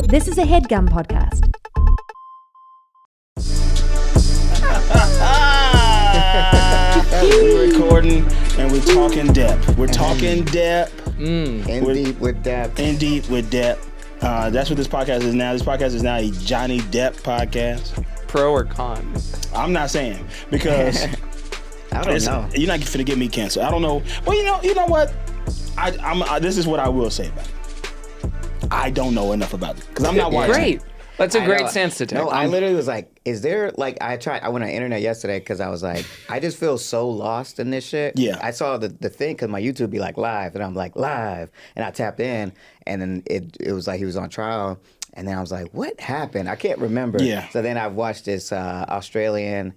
This is a Headgum podcast. We're recording and we're talking depth. We're talking depth. In deep with depth. In deep with depth. That's what this podcast is now. This podcast is now a Johnny Depp podcast. Pro or con? I'm not saying because I don't know. You're not finna get me canceled. I don't know. Well, you know what? This is what I will say about it. I don't know enough about it because I'm not watching. Great. That's a I great know. stance to take. No, I literally was like, is there, like, I went on the internet yesterday because I was like, I just feel so lost in this shit. Yeah. I saw the thing because my YouTube be like live, and I'm like, live. And I tapped in, and then it was like he was on trial. And then I was like, what happened? I can't remember. Yeah. So then I watched this Australian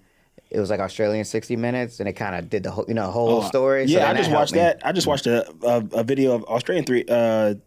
60 Minutes, and it kind of did the whole story. Yeah, so I just watched that. I just watched a video of Australian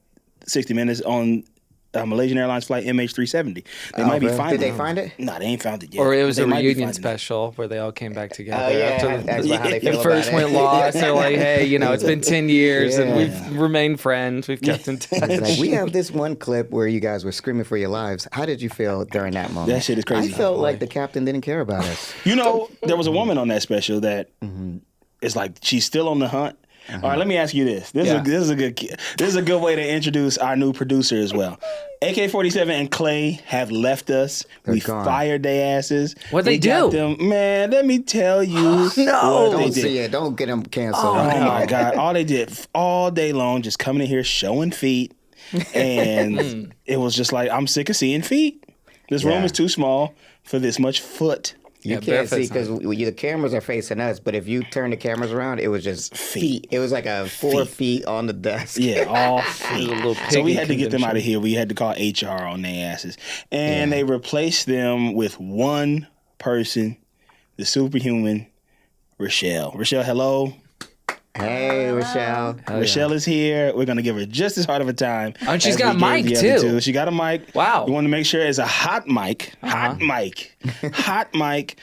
60 Minutes on Malaysian Airlines flight MH370. They might be really? finding Did it. they find it? No, they ain't found it yet. Or it was They a might be reunion finding it. special where they all came back together. Yeah, after that's about how they feel the first about it. went lost. They're like, hey, it's been 10 years and Yeah. we've remained friends. We've kept in touch. It's like, we have this one clip where you guys were screaming for your lives. How did you feel during that moment? That shit is crazy. I felt like the captain didn't care about us. There was a woman on that special that is like she's still on the hunt. All right, let me ask you this. This is a good way to introduce our new producer as well. AK-47 and Clay have left us. We gone. fired their asses. What'd they got do? them, man, let me tell you. what they Don't did. see it. Don't get them canceled. Oh my God! All they did all day long, just coming in here showing feet, and it was just like I'm sick of seeing feet. This room Yeah. is too small for this much foot. You Yeah, can't see barefoot's because the cameras are facing us, but if you turn the cameras around, it was just feet. It was like a 4 feet on the desk. Yeah, all A feet. little So we piggy had to get them out of convention. here. We had to call HR on their asses, and they replaced them with one person, the superhuman Rochelle. Rochelle, hello. Hey, Rochelle. Rochelle is here. We're gonna give her just as hard of a time. And she's as got we a gave mic, the other too. two. She got a mic. Wow. We want to make sure it's a hot mic. Hot mic. Hot mic.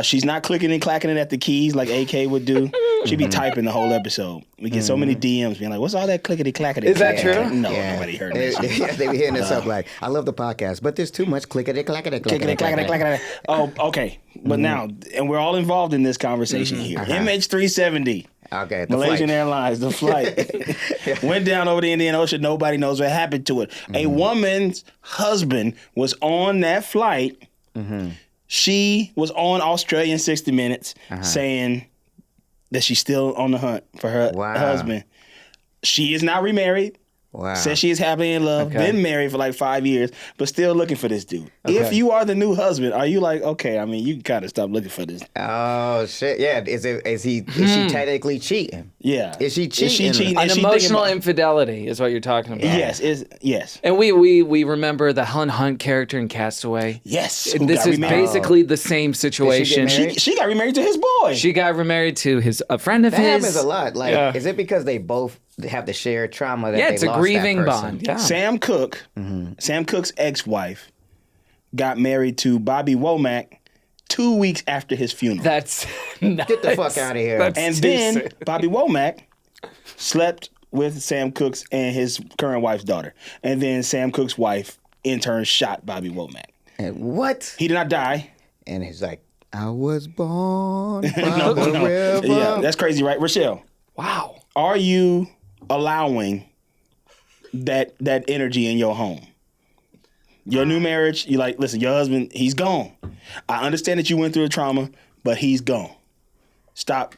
She's not clicking and clacking it at the keys like AK would do. She'd be typing the whole episode. We get so many DMs being like, "What's all that clickety clackety?" Is that true? No, nobody heard They, that. they be hitting us up like, I love the podcast, but there's too much clickety clackety Clickety clackety clackety. Oh, okay. But now, and we're all involved in this conversation here. MH370. Okay, the Malaysian flight. Airlines, the flight went down over the Indian Ocean. Nobody knows what happened to it. A woman's husband was on that flight. She was on Australian 60 Minutes saying that she's still on the hunt for her Wow. husband. She is not remarried. Wow. Says she is happily in love. Okay. Been married for like 5 years, but still looking for this dude. If you are the new husband, are you like, okay, I mean, you can kind of stop looking for this. Oh shit! Yeah, is she technically cheating? Yeah. Is she cheating? Is she cheating? An Is she thinking emotional about- infidelity is what you're talking about. Yes. And we remember the Hunt character in Castaway. Yes. And Who this got is remarried. basically the same situation. married? She got remarried to his boy. She got remarried to a friend of That his. happens a lot. Like, Yeah. is it because they both have the shared trauma that Yeah, they it's a lost grieving that person? bond. Yeah. Sam Cooke, Sam Cooke's ex-wife, got married to Bobby Womack 2 weeks after his funeral. That's nuts. Get the fuck outta here. That's And too then sick. Bobby Womack slept with Sam Cooke's and his current wife's daughter. And then Sam Cooke's wife, in turn, shot Bobby Womack. And what? He did not die. And he's like, I was born by the river. Yeah, that's crazy, right? Rochelle, Wow. are you allowing that energy in your home? Your new marriage, you like, listen, your husband, he's gone. I understand that you went through a trauma, but he's gone. Stop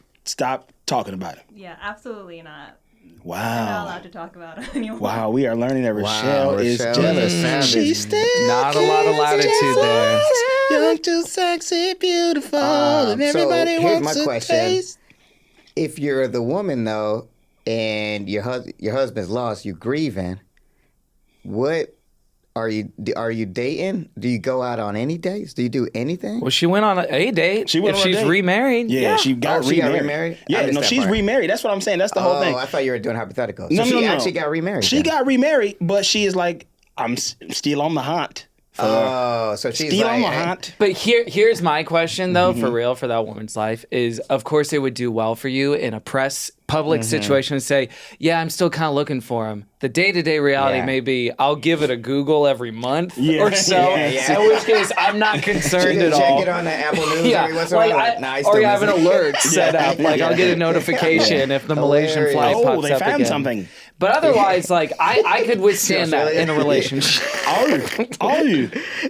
talking about it. Yeah, absolutely not. I'm not Wow. allowed to talk about it anymore. Wow, we are learning that Rochelle is Rochelle jealous. is savage. She's still Not a lot of latitude there. young, too sexy, beautiful, and everybody so here's wants my a question. taste. If you're the woman though, and your husband's lost, you grieving. What are you dating? Do you go out on any dates? Do you do anything? Well, she went on a date. She went if on a she's date. remarried. Yeah, she got she got remarried. remarried? I Yeah, missed no, that she's part. remarried. That's what I'm saying. That's the whole thing. I thought you were doing hypotheticals. No, So she no. actually got remarried. She then. got remarried, but she is like, I'm still on the hunt So she's Still like, on my hunt. But here's my question though, for real, for that woman's life is, of course, it would do well for you in a public situation to say, yeah, I'm still kind of looking for him. The day-to-day reality may be, I'll give it a Google every month or so. In which case, I'm not concerned at all. Check it on the Apple News every once in a while. Or you have an alert set up. Like I'll get a notification if the Malaysian flight pops up they found again. something. But otherwise, like I could withstand that in a relationship.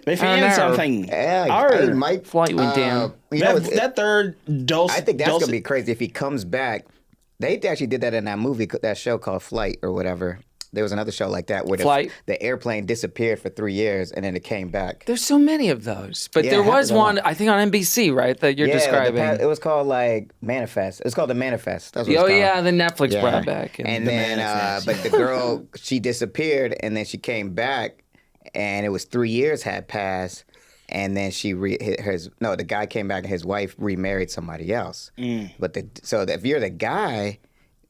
They found something. Hey, Mike, Flight went down. That third dose. I think that's gonna be crazy if he comes back. They actually did that in that movie, that show called Flight or whatever. There was another show like that where the airplane disappeared for 3 years and then it came back. There's so many of those. But there was one, I think on NBC, right, that you're describing. It was called like Manifest. It was called The Manifest. That's what it's called. Yeah, the Netflix brought back. And then, but the girl, she disappeared and then she came back and it was 3 years had passed. And then the guy came back and his wife remarried somebody else. But if you're the guy,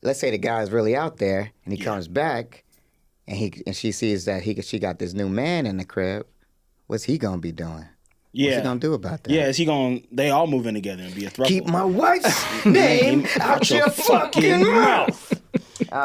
let's say the guy is really out there and he comes back and she sees that she got this new man in the crib, what's he gonna be doing? Yeah. What's he gonna do about that? Yeah, is he gonna? They all move in together and be a throuple. Keep my wife's name out your fucking mouth.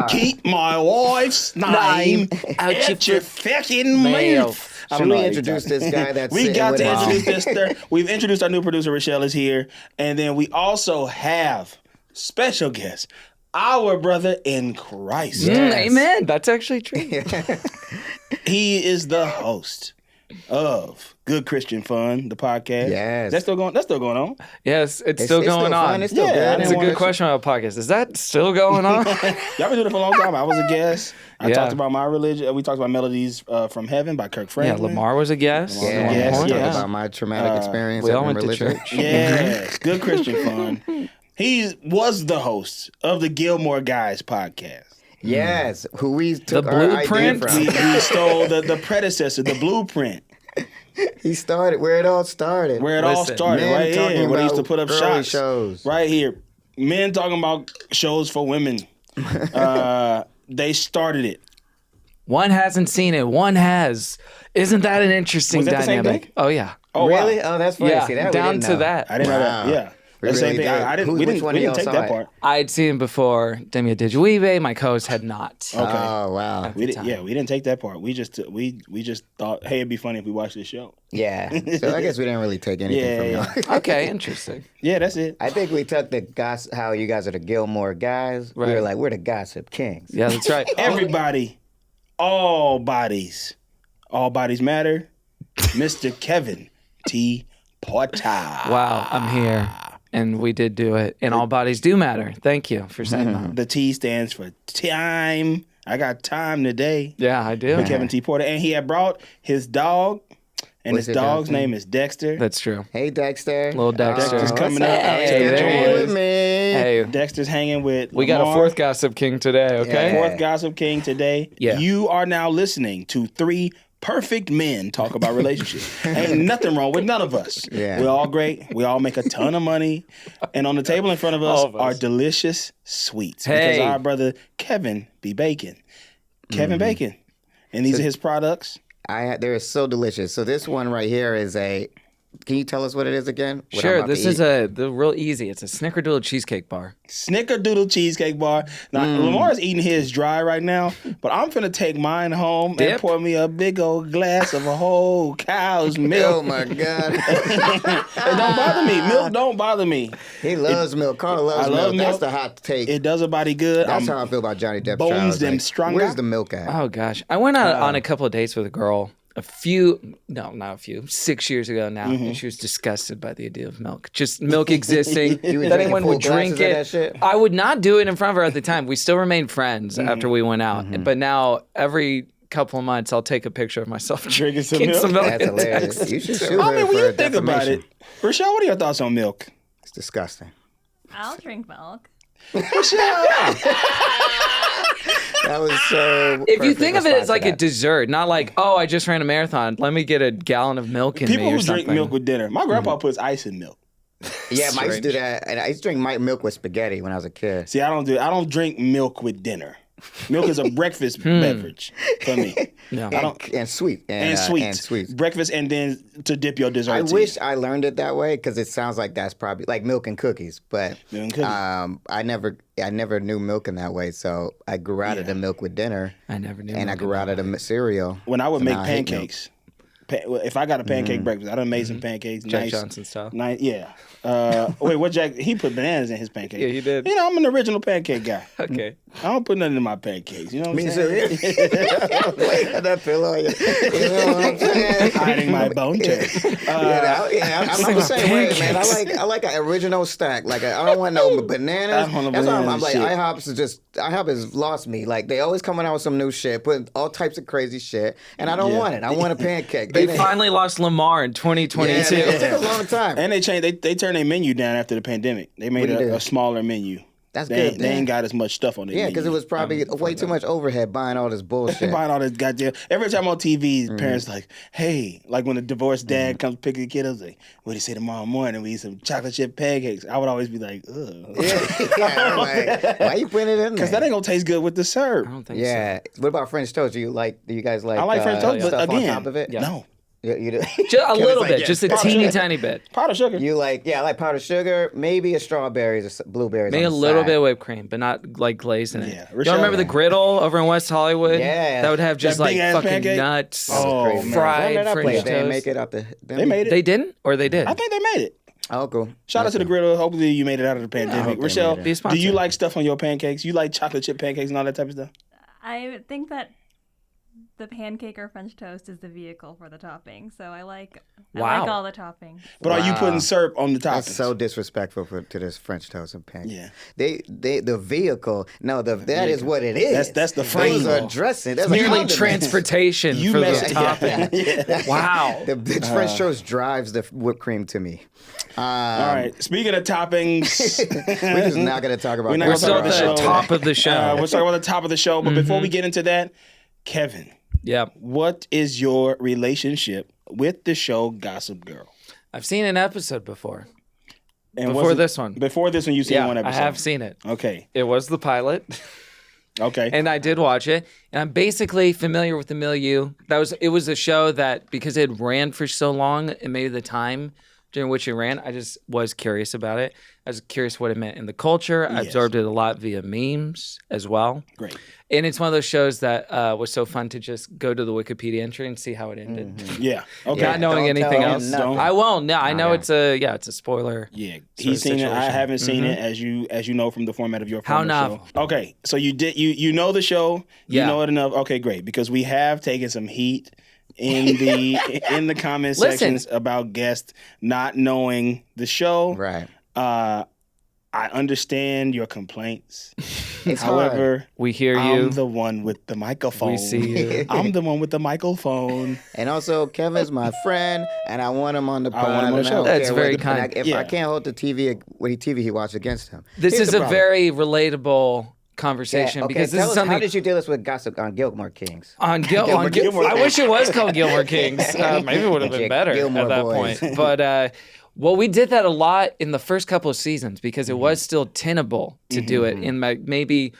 Keep my wife's name out your fucking mouth. Should we introduce this guy that's we got to introduce us? this. We've introduced our new producer, Rochelle is here. And then we also have special guest, our brother in Christ. Amen. That's actually true. He is the host of Good Christian Fun, the podcast. Yes. That's still going on. Yes, it's still going on. Fun. It's still good. That's a good question about podcasts. Is that still going on? Y'all been doing it for a long time. I was a guest. I talked about my religion. We talked about Melodies from Heaven by Kirk Franklin. Yeah, Lamar was a guest. Talk about my traumatic experience. We all in went to religion. church. Yes, Good Christian Fun. He was the host of the Gilmore Guys podcast. Yes, who we took The our Blueprint? idea from. We stole the predecessor, the Blueprint. He started where it all started. Where it all started, men right talking here. Where they used to about put up early shots. shows. Right here. Men talking about shows for women. They started it. One hasn't seen it. One has. Isn't that an interesting Was that the same dynamic? thing? Oh, yeah. Oh, Really? wow. Oh, that's funny. Yeah, See, that we down didn't to know. that. I didn't know that. Wow. Yeah. We The same really thing. did. I didn't. Which We one of didn't y'all take saw that it? part. I'd seen before. Demia Dijuive, my co-host, had not. Okay. Oh, wow. We didn't take that part. We just thought, hey, it'd be funny if we watched this show. Yeah. So I guess we didn't really take anything from y'all. Okay, interesting. Yeah, that's it. I think we took the gossip, how you guys are the Gilmore guys. Right. We were like, we're the gossip kings. Yeah, that's right. Everybody, all bodies matter. Mr. Kevin T. Porter. Wow, I'm here. And we did do it. And all bodies do matter. Thank you for saying that. The T stands for time. I got time today. Yeah, I do. Kevin T. Porter. And he had brought his dog, and What's his your dog's dog's name? name is Dexter. That's true. Hey, Dexter. Little Dexter. Dexter's coming up. Hey, Out there he to with is. me. Hey, Dexter's hanging with we got a Lamar. fourth gossip king today, okay? Yeah. Fourth Gossip King today. Yeah. You are now listening to three perfect men talk about relationships. Ain't nothing wrong with none of us. Yeah. We're all great. We all make a ton of money. And on the table in front of us, All of us. are delicious sweets. Hey. Because our brother Kevin B. Bacon. Kevin Bacon. And these are his products. They're so delicious. So this one right here is can you tell us what it is again? What I'm Sure, about this to is eat? the real easy. It's a Snickerdoodle cheesecake bar. Snickerdoodle cheesecake bar. Now, Lamar's eating his dry right now, but I'm finna take mine home and Dip? pour me a big old glass of a whole cow's milk. Oh my God. It don't bother me. Milk don't bother me. He loves milk. Carl loves I love milk. That's milk. the hot take. It does a body good. That's how I feel about Johnny Depp's bones child. them Like, stronger. Where's the milk at? Oh, gosh. I went out on a couple of dates with a girl 6 years ago now, and she was disgusted by the idea of milk. Just milk existing, You would that drink anyone full would drink glasses of it. that shit? I would not do it in front of her at the time. We still remained friends after we went out. But now, every couple of months, I'll take a picture of myself Drinking some drinking milk? That's and hilarious. text You it should to her. sue I her mean, when for you think about it, defamation. Rochelle, what are your thoughts on milk? It's disgusting. I'll drink milk. That was so. If you perfect think of it response as to like a that. dessert, not like, oh, I just ran a marathon. Let me get a gallon of milk in People me or who drink something. milk with dinner. My grandpa puts ice in milk. Yeah, I used to do that, and I used to drink milk with spaghetti when I was a kid. See, I don't drink milk with dinner. Milk is a breakfast beverage for me. No. I don't. And sweet. And sweet. And sweet. Breakfast and then to dip your dessert. I tea. wish I learned it that way because it sounds like that's probably like milk and cookies. But Milk and cookies. I never knew milk in that way. So I grew out of the milk with dinner. I never knew. And I milk grew in out that of way. the cereal. When I would So make now I hate milk. pancakes. If I got a pancake breakfast, I done made some pancakes. Jack nice, Johnson style. Nice, yeah. Wait, what Jack? He put bananas in his pancakes. Yeah, he did. You know, I'm an original pancake guy. Okay. I don't put nothing in my pancakes. You know what I'm Me saying? too. Wait, got that pillow. You know what I'm saying? Hiding my bone chair. I'm the same way, man. I like an original stack. Like I don't want no bananas. I want no That's why I'm bananas like shit. IHOP has lost me. Like they always coming out with some new shit, putting all types of crazy shit, and I don't want it. I want a pancake. They finally lost Lamar in 2022. Yeah, it took a long time. And they changed. They turned their menu down after the pandemic. They made What do you do? a smaller menu. That's They good. They ain't got as much stuff on their Yeah, menu. because it was probably way too much overhead buying all this bullshit. buying all this goddamn. Every time on TV, Mm-hmm. parents like, "Hey," like when a divorced dad comes pick the kid up, like, "What do you say tomorrow morning? We eat some chocolate chip pancakes." I would always be like, "Ugh," Yeah, like, why you putting it in there? because that ain't gonna taste good with the syrup. I don't think Yeah. What about French toast? Do you guys like? I like French toast, but stuff again, on top of it? no You do. so. Just a little bit, yeah. just a teeny tiny bit. powdered sugar. You like? Yeah, I like powdered sugar. Maybe a strawberries or blueberries. Maybe a on the little side. bit of whipped cream, but not like glazed in it. Yeah, Y'all Rochelle- remember the griddle over in West Hollywood? Yeah. That would have just That like big-ass fucking pancake? nuts, Oh, man. Run fried that French place. toast. They didn't make it out the. They made it. They didn't, or they did. I think they made it. Oh, cool. Shout out to the griddle. Hopefully you made it out of the pandemic. hope they Rochelle, made it. Be a sponsor. do you like stuff on your pancakes? You like chocolate chip pancakes and all that type of stuff? I think that the pancake or French toast is the vehicle for the topping. So I like Wow. all the toppings. But are you Wow. putting syrup on the toppings? That's so disrespectful to this French toast and pancake. Yeah. The vehicle. No, that is what it is. That's the Those frame. are dressing. That's Merely condiments. transportation You for messed the it topping. up. Wow. The French toast drives the whipped cream to me. All right. Speaking of toppings, We're just not going to talk about We're not We're gonna still talk at about the the show. top of the show. we'll talk about the top of the show. But before we get into that, Kevin, Yeah. what is your relationship with the show Gossip Girl? I've seen an episode before. And Before was it- this one. Before this one, you seen Yeah, one I episode. have seen it. Okay. It was the pilot. Okay. And I did watch it, and I'm basically familiar with the milieu. It was a show that because it ran for so long, and maybe the time during which it ran, I just was curious about it. I was curious what it meant in the culture. I absorbed it a lot via memes as well. Great. And it's one of those shows that was so fun to just go to the Wikipedia entry and see how it ended. Yeah. Okay. Not knowing Don't anything tell else. him nothing. I won't. No, I know Okay. it's a spoiler. Yeah, sort he's of seen it. I situation. haven't seen it, as you know from the format of your How former novel. show. Okay, so you know the show. You Yeah. know it enough. Okay, great, because we have taken some heat in the comment Listen. sections about guests not knowing the show. Right. I understand your complaints. It's hard. However, We hear you. I'm the one with the microphone. We see you. I'm the one with the microphone. And also, Kevin's my friend, and I want him on the pod. want him on the and I show. don't That's care very what kind. If Yeah. I can't hold the TV he watched against him. This Here's is the a problem. very relatable Yeah, conversation okay, because this tell is us, something how did you do this with gossip on Gilmore Kings? on Gilmore I wish it was called Gilmore Kings. Maybe it would have been better Gilmore at that Boys. point. But well, we did that a lot in the first couple of seasons because it was still tenable to do it in maybe.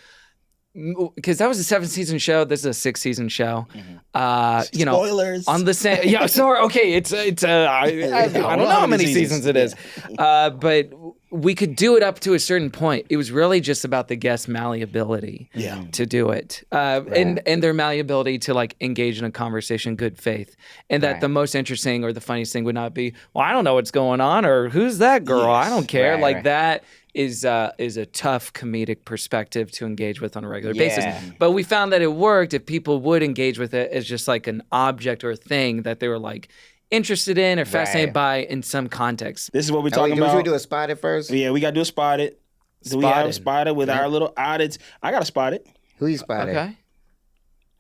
Because that was a 7-season show. This is a 6-season show. You know, Spoilers. on the same. Yeah, sorry. Okay, it's I don't know how many seasons it is, but we could do it up to a certain point. It was really just about the guest malleability to do it, and their malleability to like engage in a conversation, in good faith, and that the most interesting or the funniest thing would not be, well, I don't know what's going on, or who's that girl? I don't care. Right, like right. that is a tough comedic perspective to engage with on a regular basis. Yeah. But we found that it worked if people would engage with it as just like an object or a thing that they were like interested in or fascinated by in some context. This is what we're Now, talking should about. we do a spotted first? Yeah, we got to do a spotted. Do we have Spotted. spotted with our little audits? I got a spotted. Who you spotted? Okay.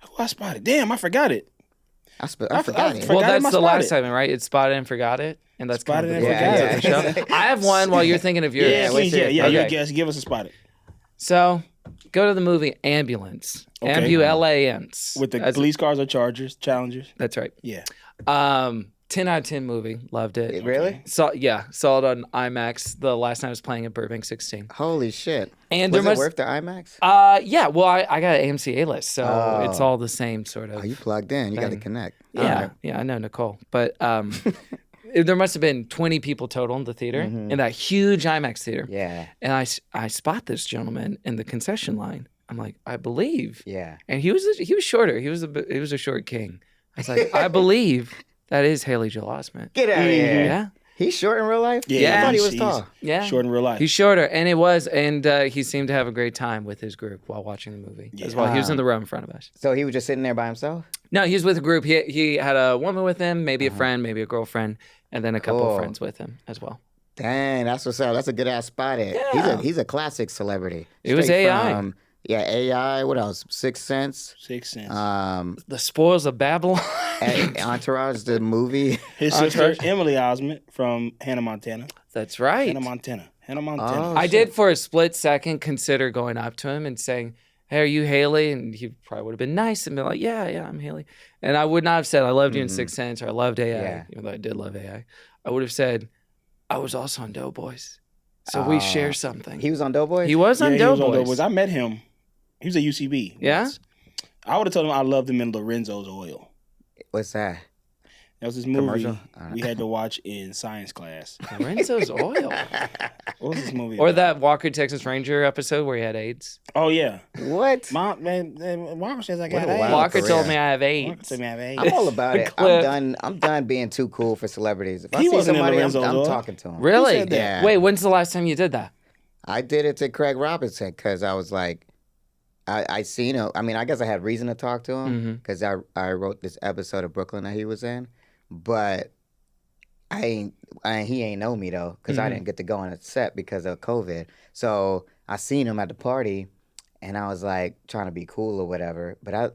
Who I spotted? Damn, I forgot it. I forgot it. Forgot Well, that's my the last spotted. segment, right? It's spotted and forgot it, and that's kind Spotted of the and beginning forgot of it. the show. I have one while you're thinking of yours. Yeah, please, what's yeah. it? You Okay. guess, give us a spotted. So, go to the movie Ambulance. Okay. Ambulance. With the police cars or Chargers, Challengers. That's right. Yeah. 10 out of 10 movie. Loved it. Really? Saw it on IMAX the last time I was playing at Burbank 16. Holy shit. And was it worth the IMAX? Yeah. Well, I got an AMC A-list, so it's all the same sort of. Oh, you plugged in. You got to connect. Yeah, I know Nicole, but there must have been 20 people total in the theater in that huge IMAX theater. Yeah. And I spot this gentleman in the concession line. I'm like, I believe. Yeah. And he was shorter. He was a short king. I was like, I believe that is Haley Joel Osment. Get out of here. Yeah. He's short in real life? Yeah. I thought he was He's tall. Yeah. Short in real life. He's shorter, and he seemed to have a great time with his group while watching the movie as well. He was in the row in front of us. So he was just sitting there by himself? No, he was with a group. He had a woman with him, maybe a friend, maybe a girlfriend, and then a couple of friends with him as well. Dang, that's what's up. That's a good ass spot. Yeah. He's a classic celebrity. It was Straight AI. from, AI. What else? Sixth Sense. Sixth Sense. The Spoils of Babylon. Entourage, the movie. His sister, Emily Osment from Hannah Montana. That's right. Hannah Montana. Oh, I did for a split second consider going up to him and saying, "Hey, are you Haley?" And he probably would have been nice and been like, "Yeah, I'm Haley." And I would not have said I loved you in Sixth Sense or I loved AI, Yeah. even though I did love AI. I would have said I was also on Doughboys, so we share something. He was on Doughboys? He was on He was on Doughboys. Doughboys. I met him. He was at UCB. Yeah? once. I would have told him I loved him in Lorenzo's Oil. What's that? That was this movie Commercial? we had to watch in science class. Lorenzo's Oil. What was this movie Or about? that Walker Texas Ranger episode where he had AIDS. Oh, yeah. What? Man, Walker says I got What a AIDS. wild Walker career. told me I have Walker AIDS. told me I have AIDS. I'm all about it. Clip. I'm done being too cool for celebrities. If I He see wasn't in somebody, Lorenzo's I'm Oil. talking to him. Really? said that? Yeah. Wait, when's the last time you did that? I did it to Craig Robinson because I was like, I seen him. I mean, I guess I had reason to talk to him because I wrote this episode of Brooklyn that he was in, but he ain't know me though because I didn't get to go on a set because of COVID. So I seen him at the party, and I was like trying to be cool or whatever. But I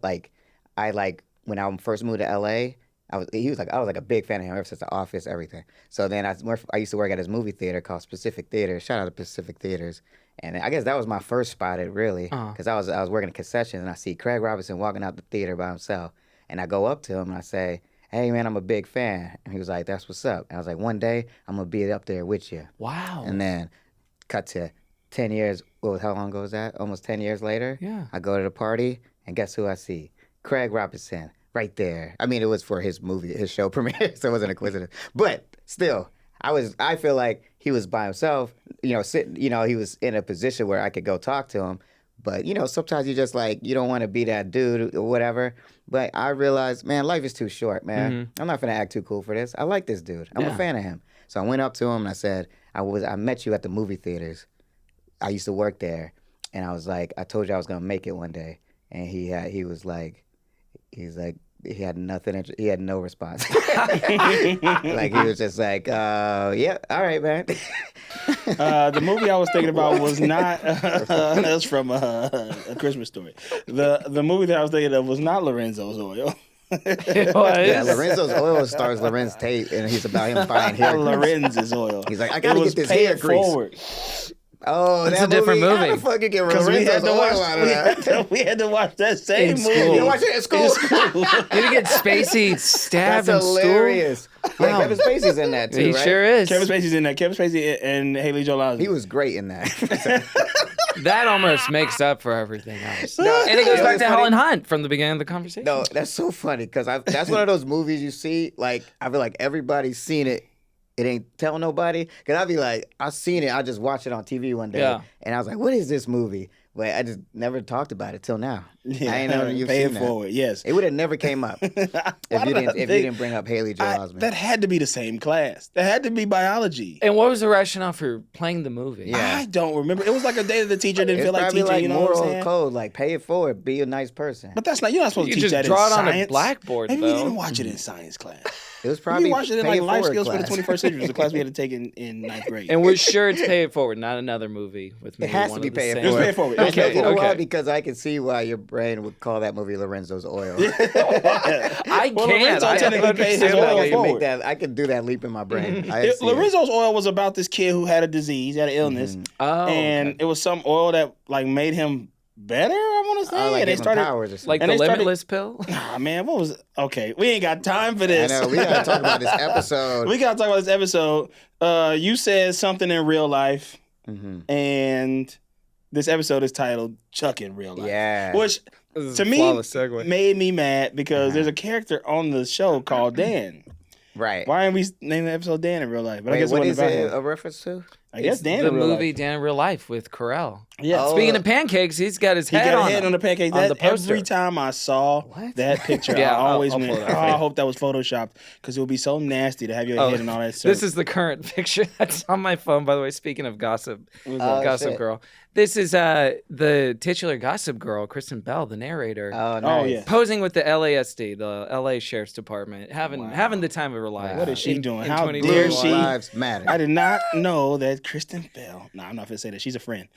when I first moved to LA. I was like a big fan of him ever since The Office, everything. So then I used to work at his movie theater called Pacific Theater. Shout out to Pacific Theaters. And I guess that was my first spot at really, because I was working at concessions and I see Craig Robinson walking out the theater by himself, and I go up to him and I say, "Hey man, I'm a big fan." And he was like, "That's what's up." And I was like, "One day I'm gonna be up there with you." Wow. And then cut to 10 years. How long ago was that? Almost 10 years later. Yeah. I go to the party and guess who I see? Craig Robinson. Right there. I mean, it was for his show premiere, so it wasn't a coincidence. But still, I feel like he was by himself, sitting, he was in a position where I could go talk to him. But, sometimes you just like, you don't want to be that dude or whatever. But I realized, man, life is too short, man. I'm not going to act too cool for this. I like this dude. I'm a fan of him. So I went up to him and I said, I met you at the movie theaters. I used to work there. And I was like, I told you I was going to make it one day. And he had nothing. He had no response. Like he was just like, "Yeah, all right, man." The movie I was thinking about was not. That's from A Christmas Story. The movie that I was thinking of was not Lorenzo's Oil. Yeah, Lorenzo's Oil stars Lorenz Tate, and he's about him buying hair grease. Lorenz's Oil. He's like, I gotta get this hair grease. Forward. Oh, It's that a different movie. How the fuck you get Because we had Lorenzo's to Oil watch. out of that? We had to watch that same In movie. school. You watch it at school? Did he get Spacey stabbed That's in school? hilarious. Yeah, Wow. Kevin Spacey's in that too, He right? sure is. Kevin Spacey's in that. Kevin Spacey and Haley Joel Osment. He was great in that. That almost makes up for everything else. No, And it goes you know back what's to funny? Helen Hunt from the beginning of the conversation. No, that's so funny because that's one of those movies you see, like, I feel like everybody's seen it. It ain't tell nobody. Because I'd be like, I seen it. I just watched it on TV one day. Yeah. And I was like, what is this movie? But I just never talked about it till now. Yeah, I ain't know you've pay seen it that. forward. Yes. It would have never came up if you didn't bring up Haley Joel Osment. That had to be the same class. That had to be biology. And what was the rationale for playing the movie? Yeah. I don't remember. It was like a day that the teacher didn't It's feel like probably teaching. like You know what I'm moral saying? code, like pay it forward, be a nice person. But that's not. You're not supposed You to teach just that draw in it on a science. blackboard, Maybe we though. didn't watch it in science class. It was We probably watched it in pay like it life forward skills class. for the 21st century. It was a class we had to take in ninth grade. And we're sure it's Pay It Forward, not another movie with me. It has to be Pay It It was Forward. Pay It Forward. Okay, You know why? okay. Because I can see why your brain would call that movie Lorenzo's Oil. I Well, can't. Lorenzo I technically don't paid his understand oil that. I can make forward. that. I can do that leap in my brain. I see it. Lorenzo's Oil was about this kid who had a disease, had an illness, Oh, and okay. it was some oil that like made him better, I want to say. like And they giving started powers or something. Like And the they started- limitless pill? Nah, man, what was okay? We ain't got time for this. I know, we gotta talk about this episode. We gotta talk about this episode. You said something in real life, and this episode is titled "Chuck in Real Life." Yeah. Which to me made me mad because there's a character on the show called Dan. Right. Why aren't we naming the episode Dan in real life? But I Wait, guess what wasn't is about it him. a reference to? I guess It's Dan the in real movie life. Dan in Real Life with Carell. Yeah. Speaking of pancakes, he's got his He head got on a head them. on the pancake. on That, the poster. every time I saw that picture, Yeah, I always I'll went, pull that oh, for I you. hope that was photoshopped because it would be so nasty to have your head and all that stuff. This is the current picture that's on my phone, by the way. Speaking of gossip, Gossip shit. Girl. This is the titular Gossip Girl, Kristen Bell, the narrator, Oh, nice. yeah. posing with the LASD, the LA Sheriff's Department, having the time of her life. What is she doing? in How 2021. dare Blue she? lives matter. I did not know that Kristen Bell. No, I'm not gonna say that. She's a friend.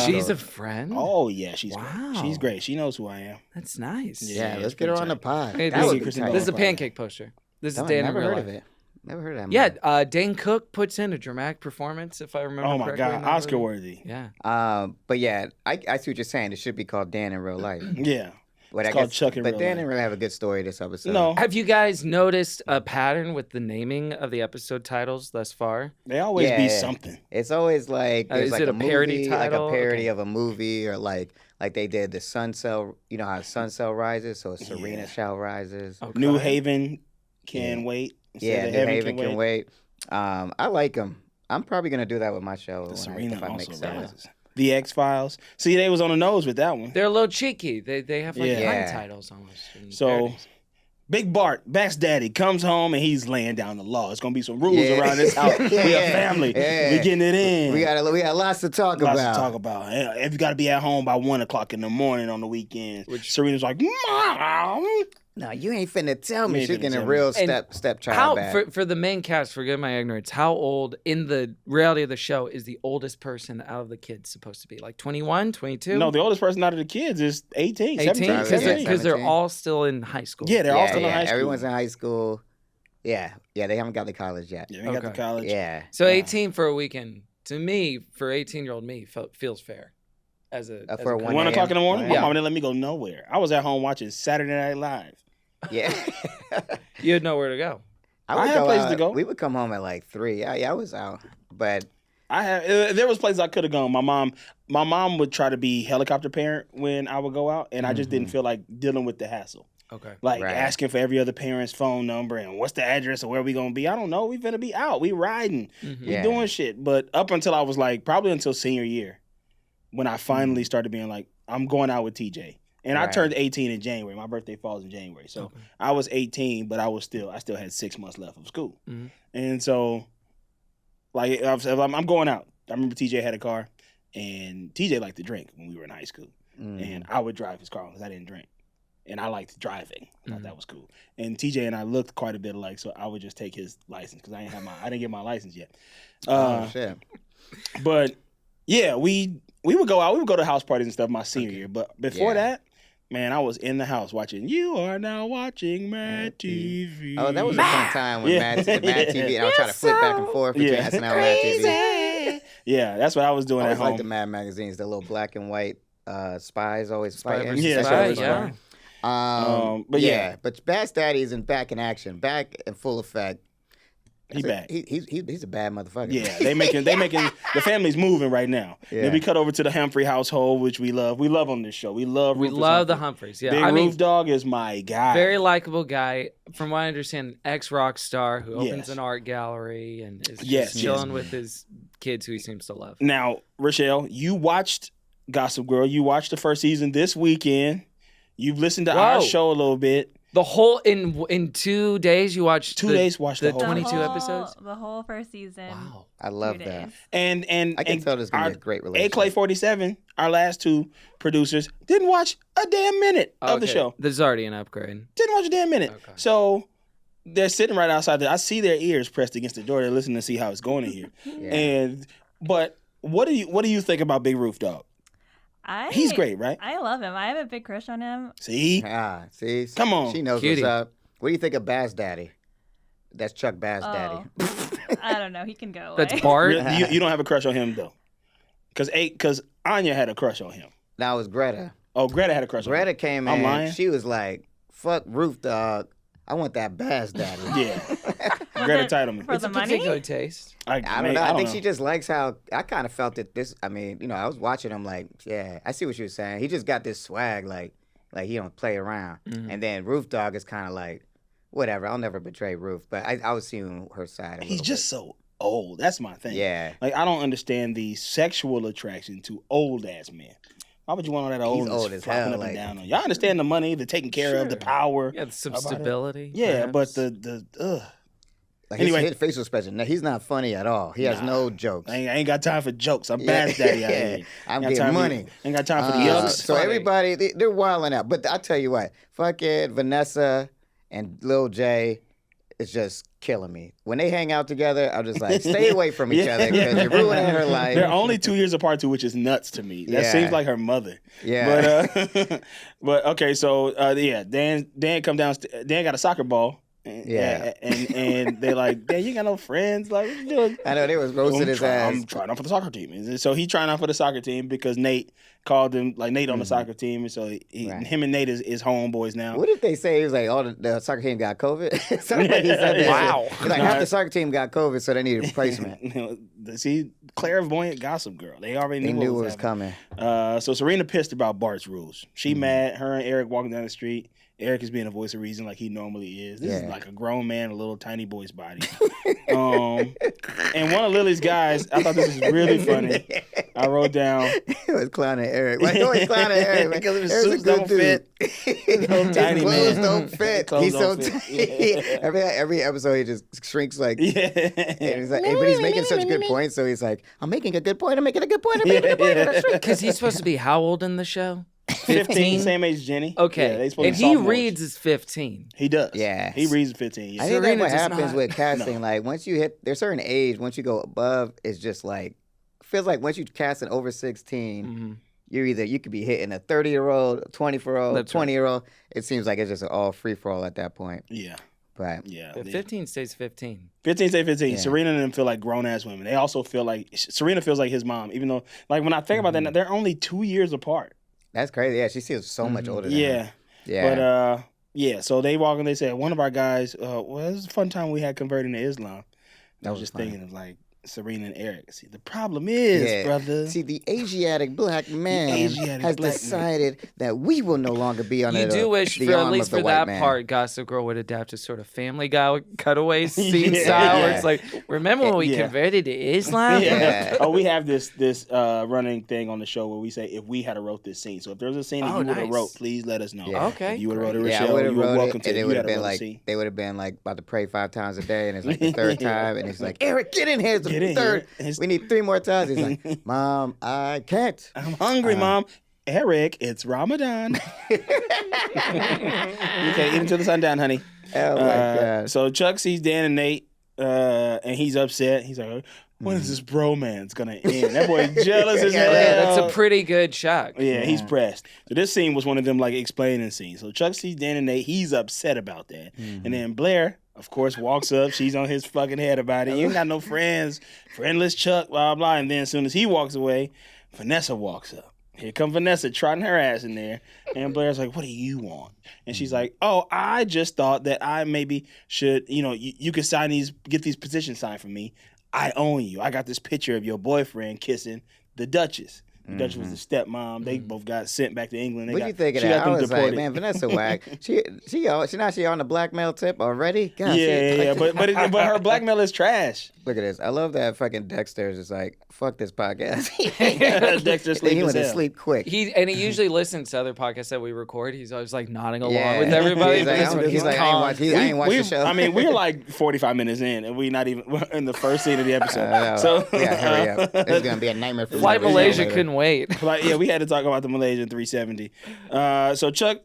She's a friend? Oh yeah, she's Wow. great. She's great. She knows who I am. That's nice. Yeah, it's let's get her pretty on the tight. pod. Hey, That this, would is- be Kristen tight. Bell. this is a pancake poster. This is Don't- Dan in never real heard life. of it. Never heard of that. Yeah, Dane Cook puts in a dramatic performance, if I remember Oh my correctly. God, in that Oscar movie. worthy. Yeah. But yeah, I see what you're saying. It should be called Dan in Real Life. Yeah. But It's called Chuck in But Real Dan Life. didn't really have a good story this episode. No, Have you guys noticed a pattern with the naming of the episode titles thus far? they always be Yeah. something. It's always like there's is like it a a parody movie, title? like a parody Okay. of a movie, or like they did the Sun Cell. You know how Sun Cell rises, so Serena Yeah. Shell rises. Okay. New Haven can wait. instead Yeah, of New Haven can wait. I like them. I'm probably gonna do that with my show when Serena if I make also sense. rises. The X-Files. See, they was on the nose with that one. They're a little cheeky. They have like Yeah. pun titles almost. and So, parodies. Big Bart, Back's daddy, comes home and he's laying down the law. It's gonna be some rules Yeah. around this house. We a Yeah. family. Yeah. We getting it in. We got lots to talk Lots about. to talk about. If you got to be at home by 1:00 in the morning on the weekends, Serena's like, Mom. No, you ain't finna tell me You ain't she's finna getting tell a me. real And stepchild how back. for the main cast, forgive my ignorance, how old in the reality of the show is the oldest person out of the kids supposed to be? Like 21, 22? No, the oldest person out of the kids is 18, 18? 17. Because Because they're- 17. they're 17. all still in high school. Yeah, they're all still in high school. Everyone's in high school. Yeah, they haven't got to college yet. Yeah, we got to Okay. college. Yeah. So 18 for a weekend, to me, for 18-year-old me, feels fair. As a For a couple. 1 o'clock in the morning, my Yeah. mom didn't let me go nowhere. I was at home watching Saturday Night Live. Yeah. You had nowhere to go. I had places to go. We would come home at like 3. Yeah, I was out. But There was places I could have gone. My mom would try to be helicopter parent when I would go out, and I just didn't feel like dealing with the hassle. Okay. Like Right. asking for every other parent's phone number and what's the address or where we gonna be. I don't know. We finna be out. We riding. We Yeah. doing shit. But up until I was like probably until senior year, when I finally started being like, I'm going out with TJ. And I Right. turned 18 in January. My birthday falls in January. So I was 18, but I still had 6 months left of school. Mhm. And so like I'm going out. I remember TJ had a car and TJ liked to drink when we were in high school. And I would drive his car because I didn't drink. And I liked driving. I thought that was cool. And TJ and I looked quite a bit alike, so I would just take his license because I didn't get my license yet. oh shit. But yeah, we would go out. We would go to house parties and stuff my senior year. But before Yeah. that, man, I was in the house watching. You are now watching Mad TV. Oh, that was a fun time when Yeah. Mad TV, and I was trying to flip back and forth between Yeah. SNL and Mad TV. Yeah, that's what I was doing I at always home. like the Mad magazines, the little black and white spies always Spy fighting. versus Yeah, That Spy shit was versus fun. Spy. But yeah. but Bass Daddy is back in action, back in full effect. He back. He's a bad motherfucker. Yeah, they making the family's moving right now. Yeah. Then we cut over to the Humphrey household, which we love. We love on this show. We love We Rufus love the Humphrey. Humphreys. Yeah. Big I mean, Roof Dog is my guy. very likable guy. From what I understand, an ex-rock star who opens Yes. an art gallery and is Yes, just chilling with his kids who he seems to love. Now, Rochelle, you watched Gossip Girl. You watched the first season this weekend. You've listened to our Whoa. show a little bit. The whole in 2 days you watched 2 days watched the whole 22 whole, episodes. The whole first season. Wow. I love 2 that. days. And I can tell there's gonna be a great relationship. Clay 47, our last two producers, didn't watch a damn minute of the Okay, show. There's already an upgrade. Didn't watch a damn minute. Okay. So they're sitting right outside there. I see their ears pressed against the door. They're listening to see how it's going in here. But what do you think about Big Roof Dog? He's great, right? I love him. I have a big crush on him. See? See? Come on. She knows Cutie. what's up. What do you think of Bass Daddy? That's Chuck Bass Daddy. I don't know. He can go away. That's Bart. You don't have a crush on him though, because Anya had a crush on him. That was Greta. Oh, Greta had a crush on him. Greta came I'm in. lying? She was like, "Fuck Roof Dog. I want that bass daddy." Yeah. Greta Titleman. For It's the a money? particular taste. I don't know. I think she just likes how I kind of felt that this. I mean, I was watching him like, yeah, I see what you were saying. He just got this swag, like he don't play around. And then Roof Dog is kind of like, whatever. I'll never betray Roof, but I was seeing her side. He's just so old. That's my thing. Yeah. Like, I don't understand the sexual attraction to old ass men. Why would you want all that old old as flopping hell, up like- and down on you? I understand the money, the taking care of, the power. Yeah, some about it. stability. Yeah, but perhaps. Like Anyway. his facial expression. No, he's not funny at all. He has no jokes. I ain't got time for jokes. I'm bass daddy out here. I'm Ain't got getting time for- money. Ain't got time for the yucks. So everybody, they're wilding out. But I tell you what, fucking Vanessa and Lil J is just killing me. When they hang out together, I'm just like, stay away from each other because you're ruining her life. They're only 2 years apart too, which is nuts to me. That Yeah. seems like her mother. Yeah. But okay, so Dan come down. Dan got a soccer ball. And they're like, Dan, you ain't got no friends. Like, what you doing? I know they was roasting his ass. I'm trying out for the soccer team. And so he trying out for the soccer team because Nate called him, like Nate on the soccer team. And so him and Nate is homeboys now. What if they say he was like, the soccer team got COVID? Something like he said that. Wow. He's like, half the soccer team got COVID, so they need a replacement. See, clairvoyant gossip girl. They already They knew knew what what was happening. coming. So Serena pissed about Bart's rules. She mad. Her and Eric walking down the street. Eric is being a voice of reason like he normally is. This is like a grown man, a little tiny boy's body. And one of Lily's guys, I thought this was really funny. I wrote down. He was clowning Eric. Why you always clowning Eric? Man? Because his Eric's a suits good don't dude. fit. Little tiny His clothes man. don't fit. Clothes He's so don't fit. tiny. Every episode he just shrinks like. Yeah. And he's like, but he's making such good points, so he's like, I'm making a good point. I'm making a good point. I'm making a good point. I'm gonna shrink. Because he's supposed to be how old in the show? 15, same age as Jenny. Okay. Yeah, they supposed and to be he sophomores. reads as 15. He does. Yeah. He reads at 15. I Yeah. think that's Serena what does happens not. with casting. Like once you hit there's a certain age, once you go above, it's just like feels like once you cast an over 16, you could be hitting a 30-year-old, a 20-year-old, That's right. 20-year-old. It seems like it's just an all free for all at that point. Yeah. But Yeah. But 15 stays 15. 15 say 15. Yeah. Serena and them feel like grown ass women. They also feel like Serena feels like his mom, even though, like, when I think about that, they're only 2 years apart. that's crazy. Yeah, she feels so much older than Yeah. him. Yeah. But, yeah, so they walk and they say, one of our guys, well, it was a fun time we had converting to Islam. And I was was just funny. thinking of, like, Serena and Eric. See, the problem is, brother. See, the Asiatic black man Asiatic has black man. decided that we will no longer be under You do wish, the for at arm least of the for white that man. part, Gossip Girl would adapt to sort of Family Guy cutaway scene Yeah. style, where Yeah. it's like, remember when we Yeah. converted to Islam? Yeah. Oh, we have this running thing on the show where we say if we had to wrote this scene. So if there's a scene that Oh, you would have nice. wrote, please let us know. Yeah. Okay, If you would have wrote it, Yeah, I Rochelle, would have you were wrote welcome it, to. and If it you would had have to been wrote a like scene. they would have been like about to pray 5 times a day, and it's like the third time, and it's like Eric, get in here, it's Get the in third. here. It's- We need 3 more times. He's like, Mom, I can't. I'm hungry, Mom. Eric, it's Ramadan. You can't eat until the sundown, honey. Oh my god. So Chuck sees Dan and Nate, and he's upset. He's like, when is this bromance gonna end? That boy's jealous as hell. Yeah, that's a pretty good shock. Yeah, he's pressed. So this scene was one of them like explaining scenes. So Chuck sees Dan and Nate. He's upset about that. And then Blair, of course, walks up. She's on his fucking head about it. You ain't got no friends. Friendless Chuck, blah, blah. And then as soon as he walks away, Vanessa walks up. Here come Vanessa trotting her ass in there. And Blair's like, what do you want? And she's like, oh, I just thought that I maybe should, you could sign get these petitions signed for me. I own you. I got this picture of your boyfriend kissing the Duchess. The Duchess was the stepmom. They both got sent back to England. What do you think of that? I was like, man, Vanessa whack. She on the blackmail tip already? God, Yeah. But her blackmail is trash. Look at this. I love that fucking Dexter is just like, fuck this podcast. Dexter sleep He as went to hell. sleep quick. He usually listens to other podcasts that we record. He's always like nodding along Yeah. with everybody. He's like, This one, he's like, I calm. ain't watched the show. I mean, we're like 45 minutes in, and we're not even in the first scene of the episode. So yeah, hurry up. It's gonna be a nightmare for Flight me. Malaysia couldn't wait. Like, yeah, we had to talk about the Malaysian 370. So Chuck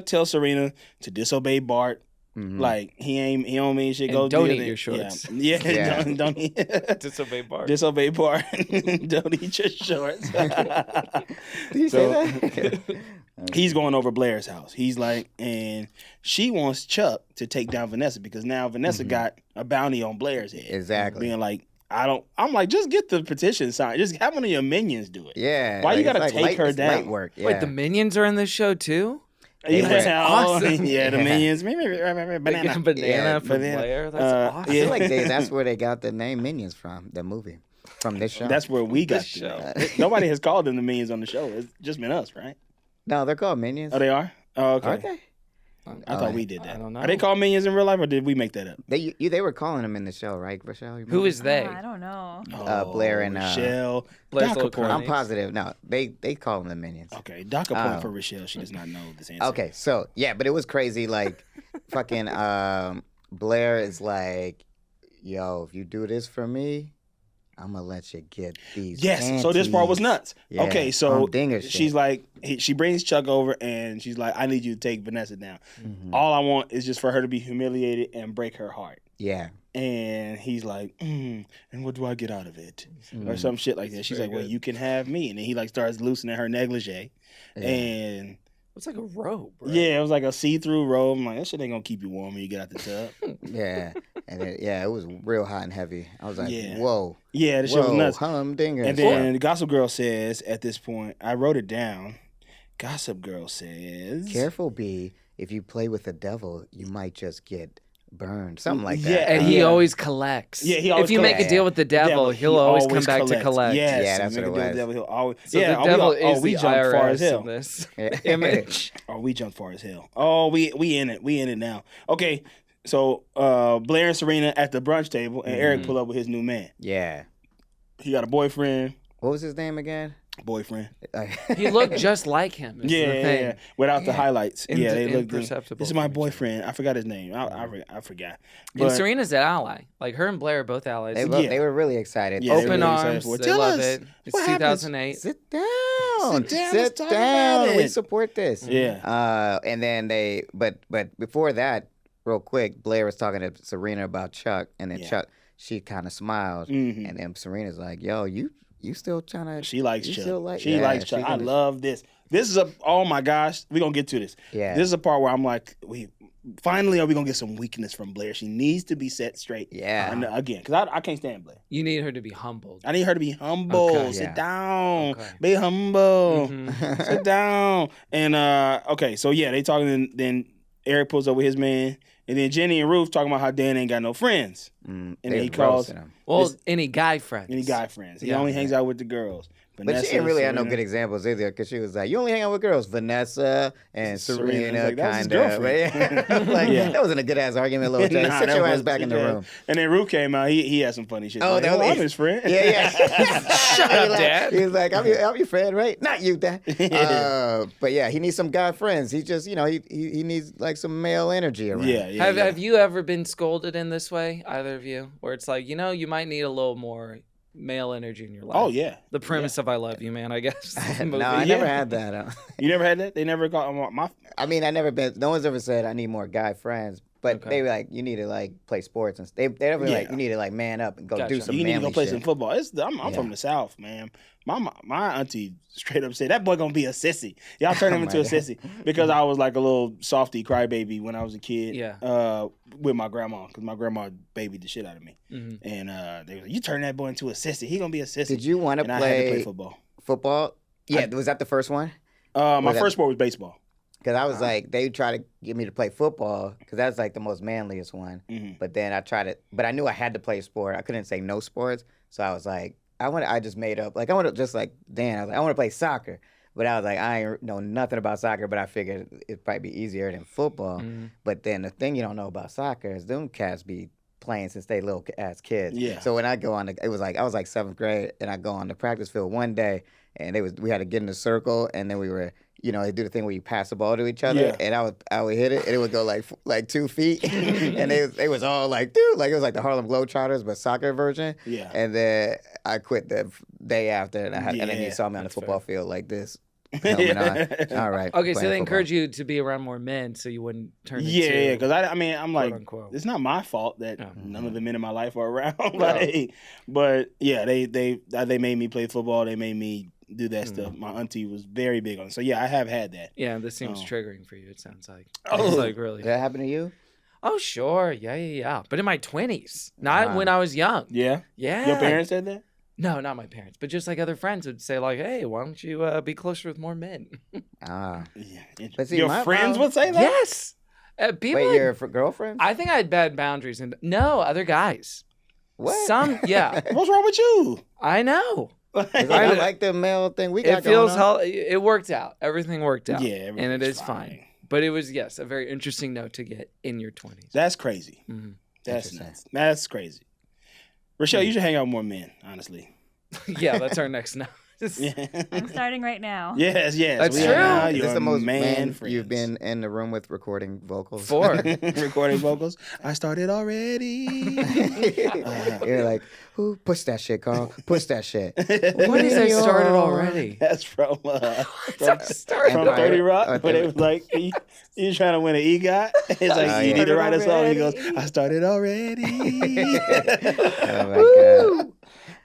tells Serena to disobey Bart. Like he don't mean shit. And Go don't do eat it. your shorts. Yeah, Yeah. don't eat. Disobey Bart. Disobey Bart. Don't eat your shorts. Did you say that? He's going over Blair's house. He's like, and she wants Chuck to take down Vanessa because now Vanessa got a bounty on Blair's head. Exactly. Being like, I'm like, just get the petition signed. Just have one of your minions do it. Yeah. Why you like, gotta it's take her it's down? light work. Yeah. Wait, the Minions are in this show too? Yeah, awesome. yeah, the minions. Banana Yeah, for banana. Blair. That's awesome. I feel like that's where they got the name Minions from, the movie, from this show. That's where we got This the show. name. Nobody has called them the minions on the show. It's just been us, right? No, they're called Minions. Oh, they are? Oh, okay. Aren't they? I thought we did that. I don't know. Are they called minions in real life, or did we make that up? They were calling them in the show, right, Rochelle? You Who remember? is they? I don't know. Blair and Rochelle. Blair's Doc little Point. I'm cronies. positive. No, they call them the Minions. Okay, Doc point Oh. for Rochelle. She does not know this answer. Okay, so yeah, but it was crazy. Like, fucking Blair is like, "Yo, if you do this for me, I'm gonna let you get these." Yes. So this part was nuts. Yeah, Okay, so humdinger shit. she's like, she brings Chuck over, and she's like, I need you to take Vanessa down. Mhm. All I want is just for her to be humiliated and break her heart. Yeah, And he's like, and what do I get out of it? Or some shit like that. She's like, well, you can have me. And then he like starts loosening her negligee. Yeah. And It's like a robe, right? yeah, it was like a see-through robe. I'm like, that shit ain't gonna keep you warm when you get out the tub. yeah, and it was real hot and heavy. I was like, Yeah. "Whoa, Yeah, this shit was whoa, nuts. humdinger." And then Gossip Girl says at this point, I wrote it down. Gossip Girl says, Careful, B. If you play with the devil, you might just get burned. Something like that. Yeah, And he Yeah. always collects. Yeah, he always If you make a collects. deal with the devil, he'll always come back to collects. collect. Yes, Yeah, that's make what a it deal with was. the devil, he'll always, So yeah, the devil is we the jumped far as IRS hell. in this Yeah. image. Oh, we jumped far as hell. Oh, we in it. We in it now. Okay, so Blair and Serena at the brunch table, and Eric pull up with his new man. Yeah. He got a boyfriend. What was his name again? Boyfriend. He looked just like him. Is the thing. Yeah. Without the highlights. In- Yeah, they looked. imperceptible This is my from each other. boyfriend. I forgot his name. I forgot. And But Serena's an ally. Like her and Blair are both allies. They were really excited. Yeah, they Open really excited arms. for it. They Tell love us, it. It's what happens? 2008. Sit down. Sit down, let's talk down. about We it. support this. Yeah. And then but before that, real quick, Blair was talking to Serena about Chuck, and then Yeah. Chuck, she kind of smiled, Mhm. and then Serena's like, "Yo, you still trying to?" She likes You Chuck. still like- She yeah, likes she Chuck. I gonna- love this. This is oh my gosh, we're gonna get to this. Yeah. This is a part where I'm like, finally are we gonna get some weakness from Blair? She needs to be set straight. Yeah. And, again, because I can't stand Blair. You need her to be humbled. I need her to be humble. Okay. Sit Yeah. down. Okay. Be humble. Mhm. Sit down. And okay, so yeah, they talking. Then Eric pulls up with his man, and then Jenny and Ruth talking about how Dan ain't got no friends, and they then he calls roasted him. Well, This- any guy friends. any guy friends. He Yeah. only hangs out with the girls. But Vanessa, she didn't really have no Serena. good examples either, because she was like, "You only hang out with girls, Vanessa and Serena. Serena, Like, that was his kind of." girlfriend. Like, Yeah. that wasn't a good ass argument, little Jay. Nah, Sit that your ass was- back in the yeah. room. And then Ruth came out. He had some funny shit. Oh, Like, that was I'm his friend. Yeah, yeah. Shut up, Dad. He's like, I'm your friend, right? Not you, Dad. But yeah, he needs some guy friends. He just, he needs like some male energy around. Yeah, yeah. Have you ever been scolded in this way, either of you? Where it's like, you might need a little more male energy in your life. Oh yeah. The premise of I Love You, Man, I guess. the No, movie. I Yeah. never had that. You never had that? They never got my. I mean, I never been. No one's ever said I need more guy friends. But Okay. they were like, you need to like play sports, and they never like, Yeah. you need to like man up and go Gotcha. do some You need to manly go play shit. some football. I'm from the South, man. My auntie straight up said that boy gonna be a sissy. Y'all turn him Oh into a my sissy because I was like a little softy crybaby when I was a kid. Yeah. With my grandma because my grandma babied the shit out of me, Mhm. and they were like, you turn that boy into a sissy. He gonna be a sissy. Did you want to And I had to play play football. football? Yeah, was that the first one? My Was that- first sport was baseball. Because I was like, they tried to get me to play football because that's like the most manliest one. Mhm. But then I tried it, but I knew I had to play sport. I couldn't say no sports, so I was like, I just made up like I want to just like Dan. I was like, I want to play soccer, but I was like, I ain't know nothing about soccer, but I figured it'd probably be easier than football. Mhm. But then the thing you don't know about soccer is them cats be playing since they little ass kids. Yeah. So when I go on, I was like 7th grade, and I go on the practice field one day, and we had to get in a circle, and then we were. They do the thing where you pass the ball to each other, Yeah. and I would hit it, and it would go like 2 feet, and they was all like, dude, like it was like the Harlem Globetrotters, but soccer version. Yeah. And then I quit the day after, and then you Yeah, saw me on the that's football field like this. helmet on. All right. Okay, so playing they football. encourage you to be around more men so you wouldn't turn into... Yeah, because I mean, I'm like, unquote. it's not my fault that Yeah. none of the men in my life are around. But yeah, they made me play football. They made me do that stuff. My auntie was very big on it. So yeah, I have had that. Yeah, this seems Oh. triggering for you, it sounds like. Oh. It's like really... Did that happen to you? Oh, sure. Yeah. But in my 20s, not when I was young. Yeah? Yeah. Your parents said that? No, not my parents, but just like other friends would say, like, "Hey, why don't you be closer with more men?" Ah. Yeah. But see, Your my friends mom- would say that? Yes. People. Wait, your girlfriend? I think I had bad boundaries, and no other guys. What? Yeah. What's wrong with you? I know. It's like, I like the male thing we got It feels going on. it worked out. Everything worked out. Yeah, and it everything's is fine. fine. But it was a very interesting note to get in your 20s. That's crazy. Mhm. That's Interesting. nuts. That's crazy. Rochelle, you should hang out with more men, honestly. Yeah, that's our next note. I'm starting right now. Yes. That's We true. are now Is this your the most man men you've friends. been in the room with recording vocals? 4. Recording vocals. I started already. You're like, ooh, push that shit, Carl. Push that shit. What is I started already? That's from Started from already. 30 Rock, where they was like, you trying to win an EGOT? It's like, you need to write a song. He goes, I started already. Oh my God.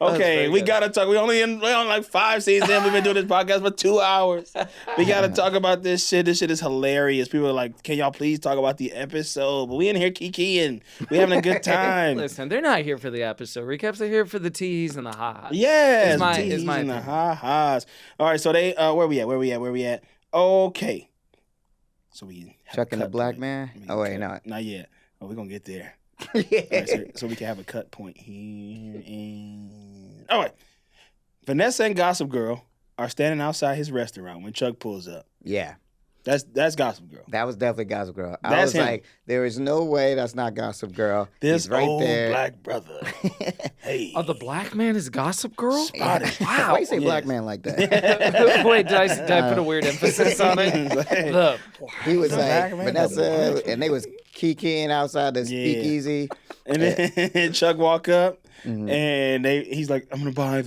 Okay, very we good. gotta talk. We're on like 5 seasons in. We've been doing this podcast for 2 hours. We gotta talk about this shit. This shit is hilarious. People are like, "Can y'all please talk about the episode?" But we in here kikiing. We having a good time. Listen, they're not here for the episode recaps. They're here for the teas and the ha-has. Yes, Is my teas and the opinion. ha-has. All right, so they where we at? Okay. So we have Chuck a and the cut Black point. Man? We Oh, wait, cut- not. Not yet. Oh, we're gonna get there. Yeah. All right, so we can have a cut point here. All right. Vanessa and Gossip Girl are standing outside his restaurant when Chuck pulls up. Yeah. That's Gossip Girl. That was definitely Gossip Girl. I That's was him. like, there is no way that's not Gossip Girl. This He's right old there. black brother. Hey. Oh, the black man is Gossip Girl? Spotted. Wow. Why you say Yes. black man like that? Wait, did I put a weird emphasis on it? The He was Black like, man, Vanessa, and they was kikiing outside the speakeasy. And then Chuck walk up, and he's like, I'm gonna buy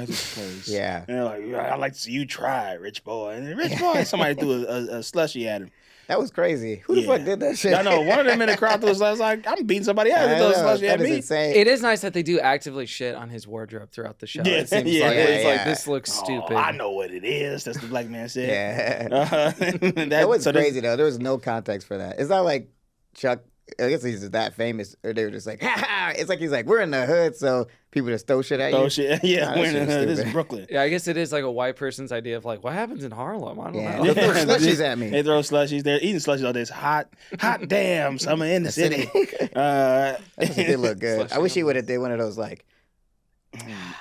this place. Yeah. And they're like, I'd like to see you try it, rich boy. And then, rich boy, somebody threw a slushie at him. That was crazy. Who the Yeah. fuck did that shit? I know, one of them in the crowd threw a slushie. I was like, I'm beating somebody else. They I threw a know, slushie that at is me. insane. It is nice that they do actively shit on his wardrobe throughout the show. Yeah, It seems yeah, like yeah, it's like yeah. this looks stupid. Oh, I know what it is. That's the black man said. Yeah. That was so this- crazy, though. There was no context for that. It's not like Chuck, I guess he's just that famous, or they were just like, ha ha. It's like he's like, we're in the hood, so people just throw shit at you. Oh shit! Yeah, Nah, that we're in shit's the hood. This is stupid. Brooklyn. Yeah, I guess it is like a white person's idea of like what happens in Harlem. I don't Yeah. know. They'll throw slushies at me. They throw slushies. They're eating slushies all day. It's hot damn summer in the city. That did look good. I Slushie wish he would have did one of those like,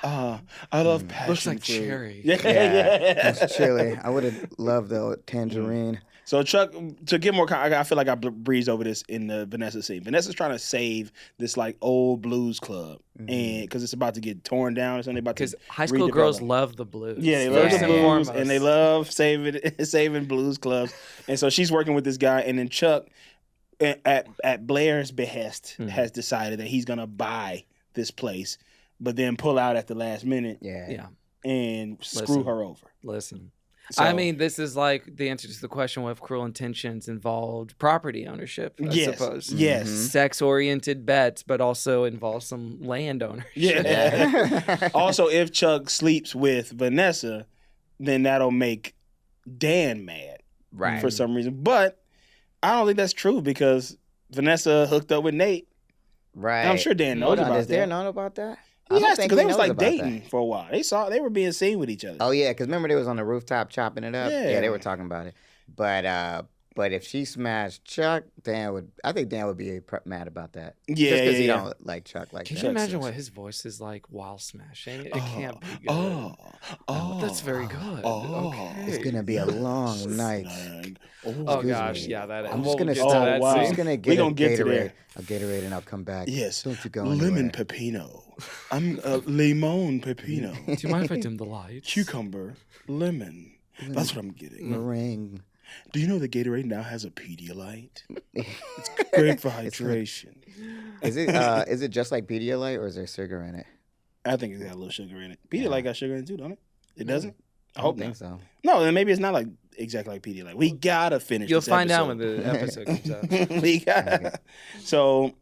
I love passion Looks like fruit. cherry. Yeah. it's chili. I would have loved the tangerine. So Chuck, to get more, I feel like I breezed over this in the Vanessa scene. Vanessa's trying to save this like old blues club, and because it's about to get torn down or something. Because high school girls redevelop. love the blues. Yeah, they love First the and blues, foremost. and they love saving blues clubs. And so she's working with this guy, and then Chuck, at Blair's behest, has decided that he's gonna buy this place, but then pull out at the last minute Yeah. and screw Listen. her over. Listen. So- I mean, this is like the answer to the question: what if cruel intentions involved property ownership? I Yes, suppose. yes. Sex-oriented bets, but also involve some land ownership. Yeah. Also, if Chuck sleeps with Vanessa, then that'll make Dan mad Right. for some reason. But I don't think that's true because Vanessa hooked up with Nate. Right. And I'm sure Dan knows Hold on, about does Dan that. know about that? He I don't has to think because they was knows like about that. dating for a while. They were being seen with each other. Oh yeah, because remember they was on the rooftop chopping it up. Yeah. They were talking about it. But if she smashed Chuck, I think Dan would be mad about that. Yeah, just because he yeah. don't like Chuck like Can that. you imagine sucks. what his voice is like while smashing? It can't be good. Oh, That's very good. Oh. Okay. It's gonna be a long night. Oh Excuse gosh, me. yeah, that. I'm we'll just gonna get to stop. that wow. I'm scene. just gonna We get gonna a get to Gatorade. there. A Gatorade and I'll come back. Yes. Don't you go Lemon anywhere. pepino. I'm lemon pepino. Do you mind if I dim the lights? Cucumber, lemon. That's what I'm getting. Meringue. Do you know that Gatorade now has a Pedialyte? It's great for hydration. Is it just like Pedialyte or is there sugar in it? I think it's got a little sugar in it. Pedialyte got sugar in it too, don't it? It doesn't? I hope think not. so. No, then maybe it's not like exactly like Pedialyte. We gotta finish. You'll this find out when episode. the episode comes out. We got So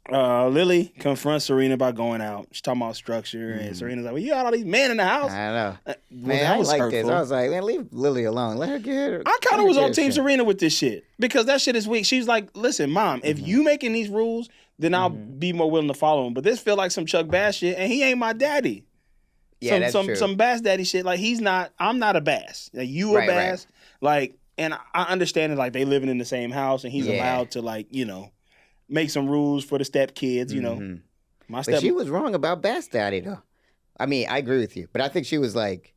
Lily confronts Serena about going out. She's talking about structure, and Serena's like, "Well, you got all these men in the house." I know. Well, Man, that I was like hurtful. this. I was like, man, leave Lily alone. Let her get her. I kind of was on Team shit. Serena with this shit because that shit is weak. She's like, "Listen, Mom, if you making these rules, then I'll be more willing to follow them." But this feel like some Chuck Bass shit, and he ain't my daddy. Yeah, that's true. Some Bass daddy shit. Like he's not. I'm not a Bass. Like, you a Right, Bass. Like, and I understand that like they living in the same house, and he's Yeah. allowed to like make some rules for the step kids. You know, my step. But she was wrong about Bass Daddy, though. I mean, I agree with you, but I think she was like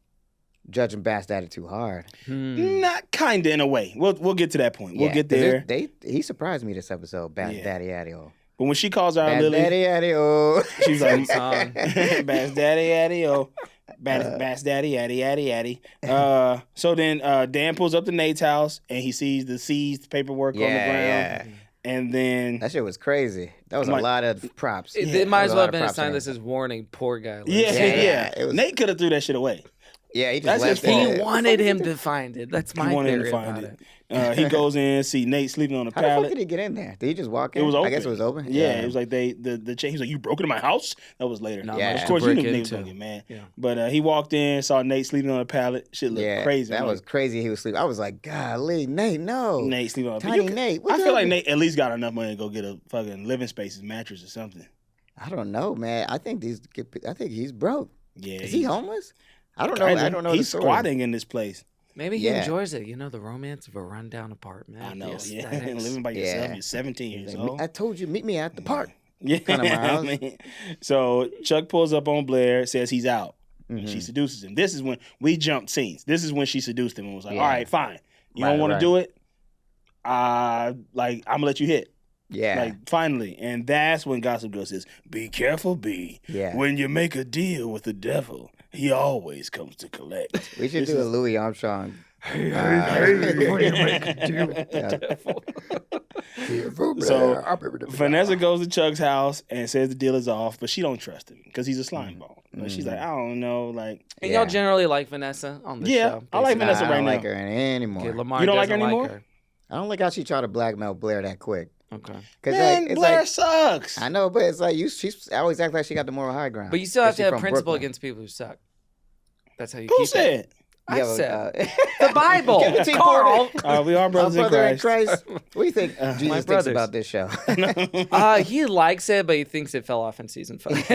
judging Bass Daddy too hard. Not kinda in a way. We'll get to that point. We'll Yeah, get 'cause there. He surprised me this episode. Bass Yeah. Daddy Addy-o. But when she calls out Bass Lily, Daddy Addy-o. she's like, Song. Bass Daddy Addy oh. Bass Daddy Addy Addy Addy. So then Dan pulls up to Nate's house and he sees the seized paperwork on the ground. Yeah. And then That shit was crazy. That was I'm a like- lot of props. It might That as was well a have been a lot of sign props that in says warning, poor guy. yeah. it was- Nate could have threw that shit away. Yeah, he That's just left his fault. it. He wanted him to find it. That's my He wanted him theory to find about it. it. He goes in, see Nate sleeping on the How the fuck pallet. did he get in there? Did he just walk in? It was open. I guess it was open. Yeah, it was like the chain. He's like, "You broke into my house." That was later. No, Yeah. Of course, you break knew Nate was into. gonna get mad. Yeah. But he walked in, saw Nate sleeping on the pallet. Shit looked Yeah, crazy. that I'm was like, crazy. He was sleeping. I was like, golly, Nate, no. Nate sleeping on the Tiny pallet. Nate. I What's feel up? like Nate at least got enough money to go get a fucking living spaces mattress or something. I don't know, man. I think he's broke. Yeah, Is he homeless? I don't know. I don't know. He's the story. squatting in this place. Maybe he Yeah. enjoys it. You know, the romance of a rundown apartment. I know. the Yeah, aesthetics. living by yourself. Yeah. You're 17 years Like, old. I told you, meet me at the park. Yeah, Kinda my house. man. So Chuck pulls up on Blair, says he's out. And she seduces him. This is when we jumped scenes. This is when she seduced him and was like, Yeah. "All right, fine. You Right, don't want right. to do it. Like I'm gonna let you hit. Yeah. Like finally." And that's when Gossip Girl says, "Be careful, B. Yeah. When you make a deal with the devil, he always comes to collect." we should do a Louis Armstrong. So Vanessa goes to Chuck's house and says the deal is off, but she don't trust him because he's a slime ball. Like, she's like, "I don't know, like." And Yeah. y'all generally like Vanessa on the Yeah, show. I like basically. Vanessa I right don't now. like her anymore. Okay, Lamar You don't like doesn't her anymore? her. I don't like how she tried to blackmail Blair that quick. Okay. Cause Man, like, it's Blair like sucks. I know, but it's like she's always act like she got the moral high ground. But you still have Cause to she have from principle Brooklyn. against people who suck. That's how you Who keep it. said? I Yeah, said. The Bible. Give it to you, Carl. We are My brothers in brother in Christ. Christ. What do you think Jesus thinks brothers. about this show? He likes it, but he thinks it fell off in season 5.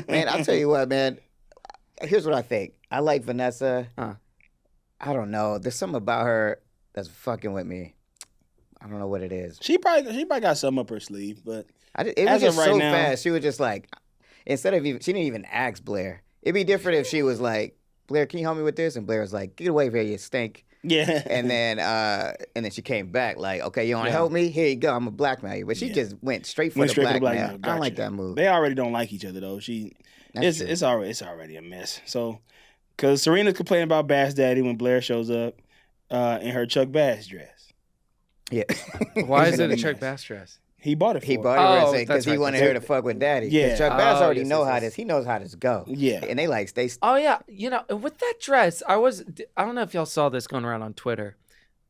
Man, I'll tell you what, man. Here's what I think. I like Vanessa. I don't know. There's something about her that's fucking with me. I don't know what it is. She probably got something up her sleeve, but It As was of just right so now- fast. She was just like, instead of even, she didn't even ask Blair. It'd be different if she was like, Blair, can you help me with this? And Blair was like, get away from here, you stink. yeah. And then she came back like, okay, you want to help me? Here you go. I'm gonna blackmail you. But she just went straight for Went the straight for the blackmail. blackmail. I don't like Gotcha. that move. They already don't like each other though. That's true. It's already a mess. So, because Serena's complaining about Bass Daddy when Blair shows up in her Chuck Bass dress. Yeah. Why is it a mess. Chuck Bass dress? He bought it for He her. bought her Oh, because that's he right. wanted her to fuck with Daddy. 'Cause Yeah. Chuck Bass Oh, already yes, know yes, how yes. this. He knows how this go. Yeah. And they like stay. Oh yeah, you know, with that dress, I don't know if y'all saw this going around on Twitter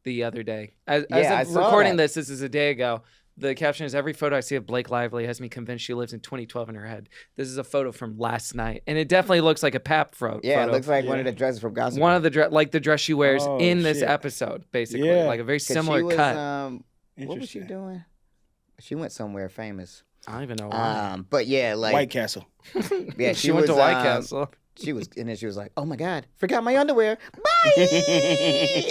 the other day. As Yeah, I I'm saw recording that. this is a day ago. The caption is, "Every photo I see of Blake Lively has me convinced she lives in 2012 in her head." This is a photo from last night, and it definitely looks like a pap photo. Yeah, it looks like one of the dresses from Gossip. one of the like the dress she wears Oh, in this shit. episode, basically, Yeah. like a very 'Cause similar she was, cut. What was she Interesting. doing? She went somewhere famous. I don't even know why. But yeah, like White Castle. yeah, she went to was, White Castle. She was, and then she was like, "Oh my God, forgot my underwear." Bye.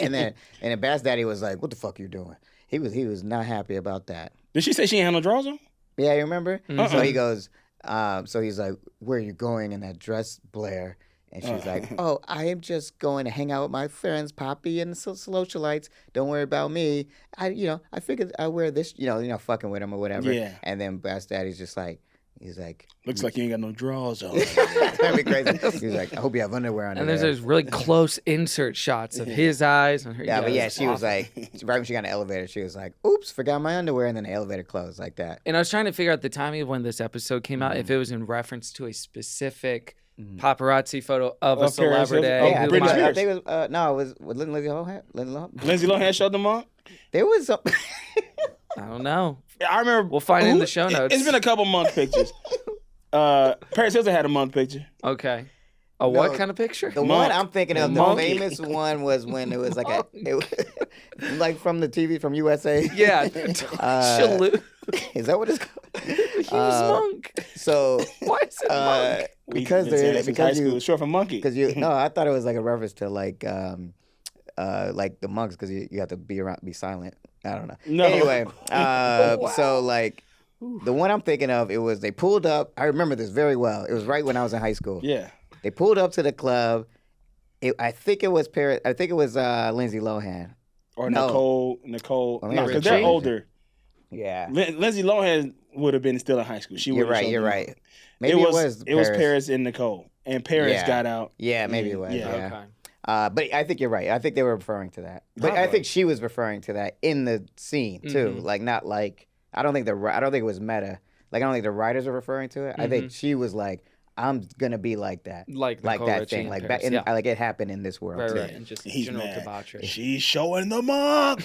and then Bass Daddy was like, "What the fuck you doing?" He was not happy about that. Did she say she ain't had no drawers on? Yeah, you remember? Mm-hmm. So he goes, so he's like, "Where are you going in that dress, Blair?" And she's like, "Oh, I am just going to hang out with my friends, Poppy and the socialites. Don't worry about me. I figured I wear this, fucking with him or whatever." Yeah. And then Bass Daddy's just like, he's like, Looks like you ain't got no drawers on. that'd be crazy. He's like, "I hope you have underwear on." And there's those really close insert shots of his eyes and her. Yeah, but yeah, it's she was awful. like, right when she got in the elevator, she was like, "Oops, forgot my underwear," and then the elevator closed like that. And I was trying to figure out the timing of when this episode came out, if it was in reference to a specific paparazzi photo of a Of Paris celebrity. Hilton? Oh, Yeah, I Britney think, Spears. it was, no, it was Lindsay Lohan. Lindsay Lohan showed them up. There was some. I don't know. I remember. We'll find it in the show notes. It's been a couple monk pictures. Paris Hilton had a monk picture. Okay. What kind of picture? The one I'm thinking of, the famous one was when it was like like from the TV from USA. Yeah. Is that what it's called? He was monk. So Why is it monk? because high school, short for monkey. I thought it was like a reference to like the monks because you have to be silent. I don't know. No. Anyway, so like the one I'm thinking of, it was they pulled up. I remember this very well. It was right when I was in high school. Yeah. They pulled up to the club. I think it was Lindsay Lohan. Or Nicole. No, because they're Richie. older. Yeah. Lindsay Lohan would have been still in high school. You're right. Maybe it was Paris and Nicole. And Paris got out. Yeah, maybe it was. Yeah. Okay. But I think you're right. I think they were referring to that. But I think she was referring to that in the scene too. Like not like I don't think it was meta. Like I don't think the writers were referring to it. I think she was like, I'm gonna be like that, like that Richie thing, like Paris, like it happened in this world. Right, and just He's general mad. debauchery. She's showing the monk.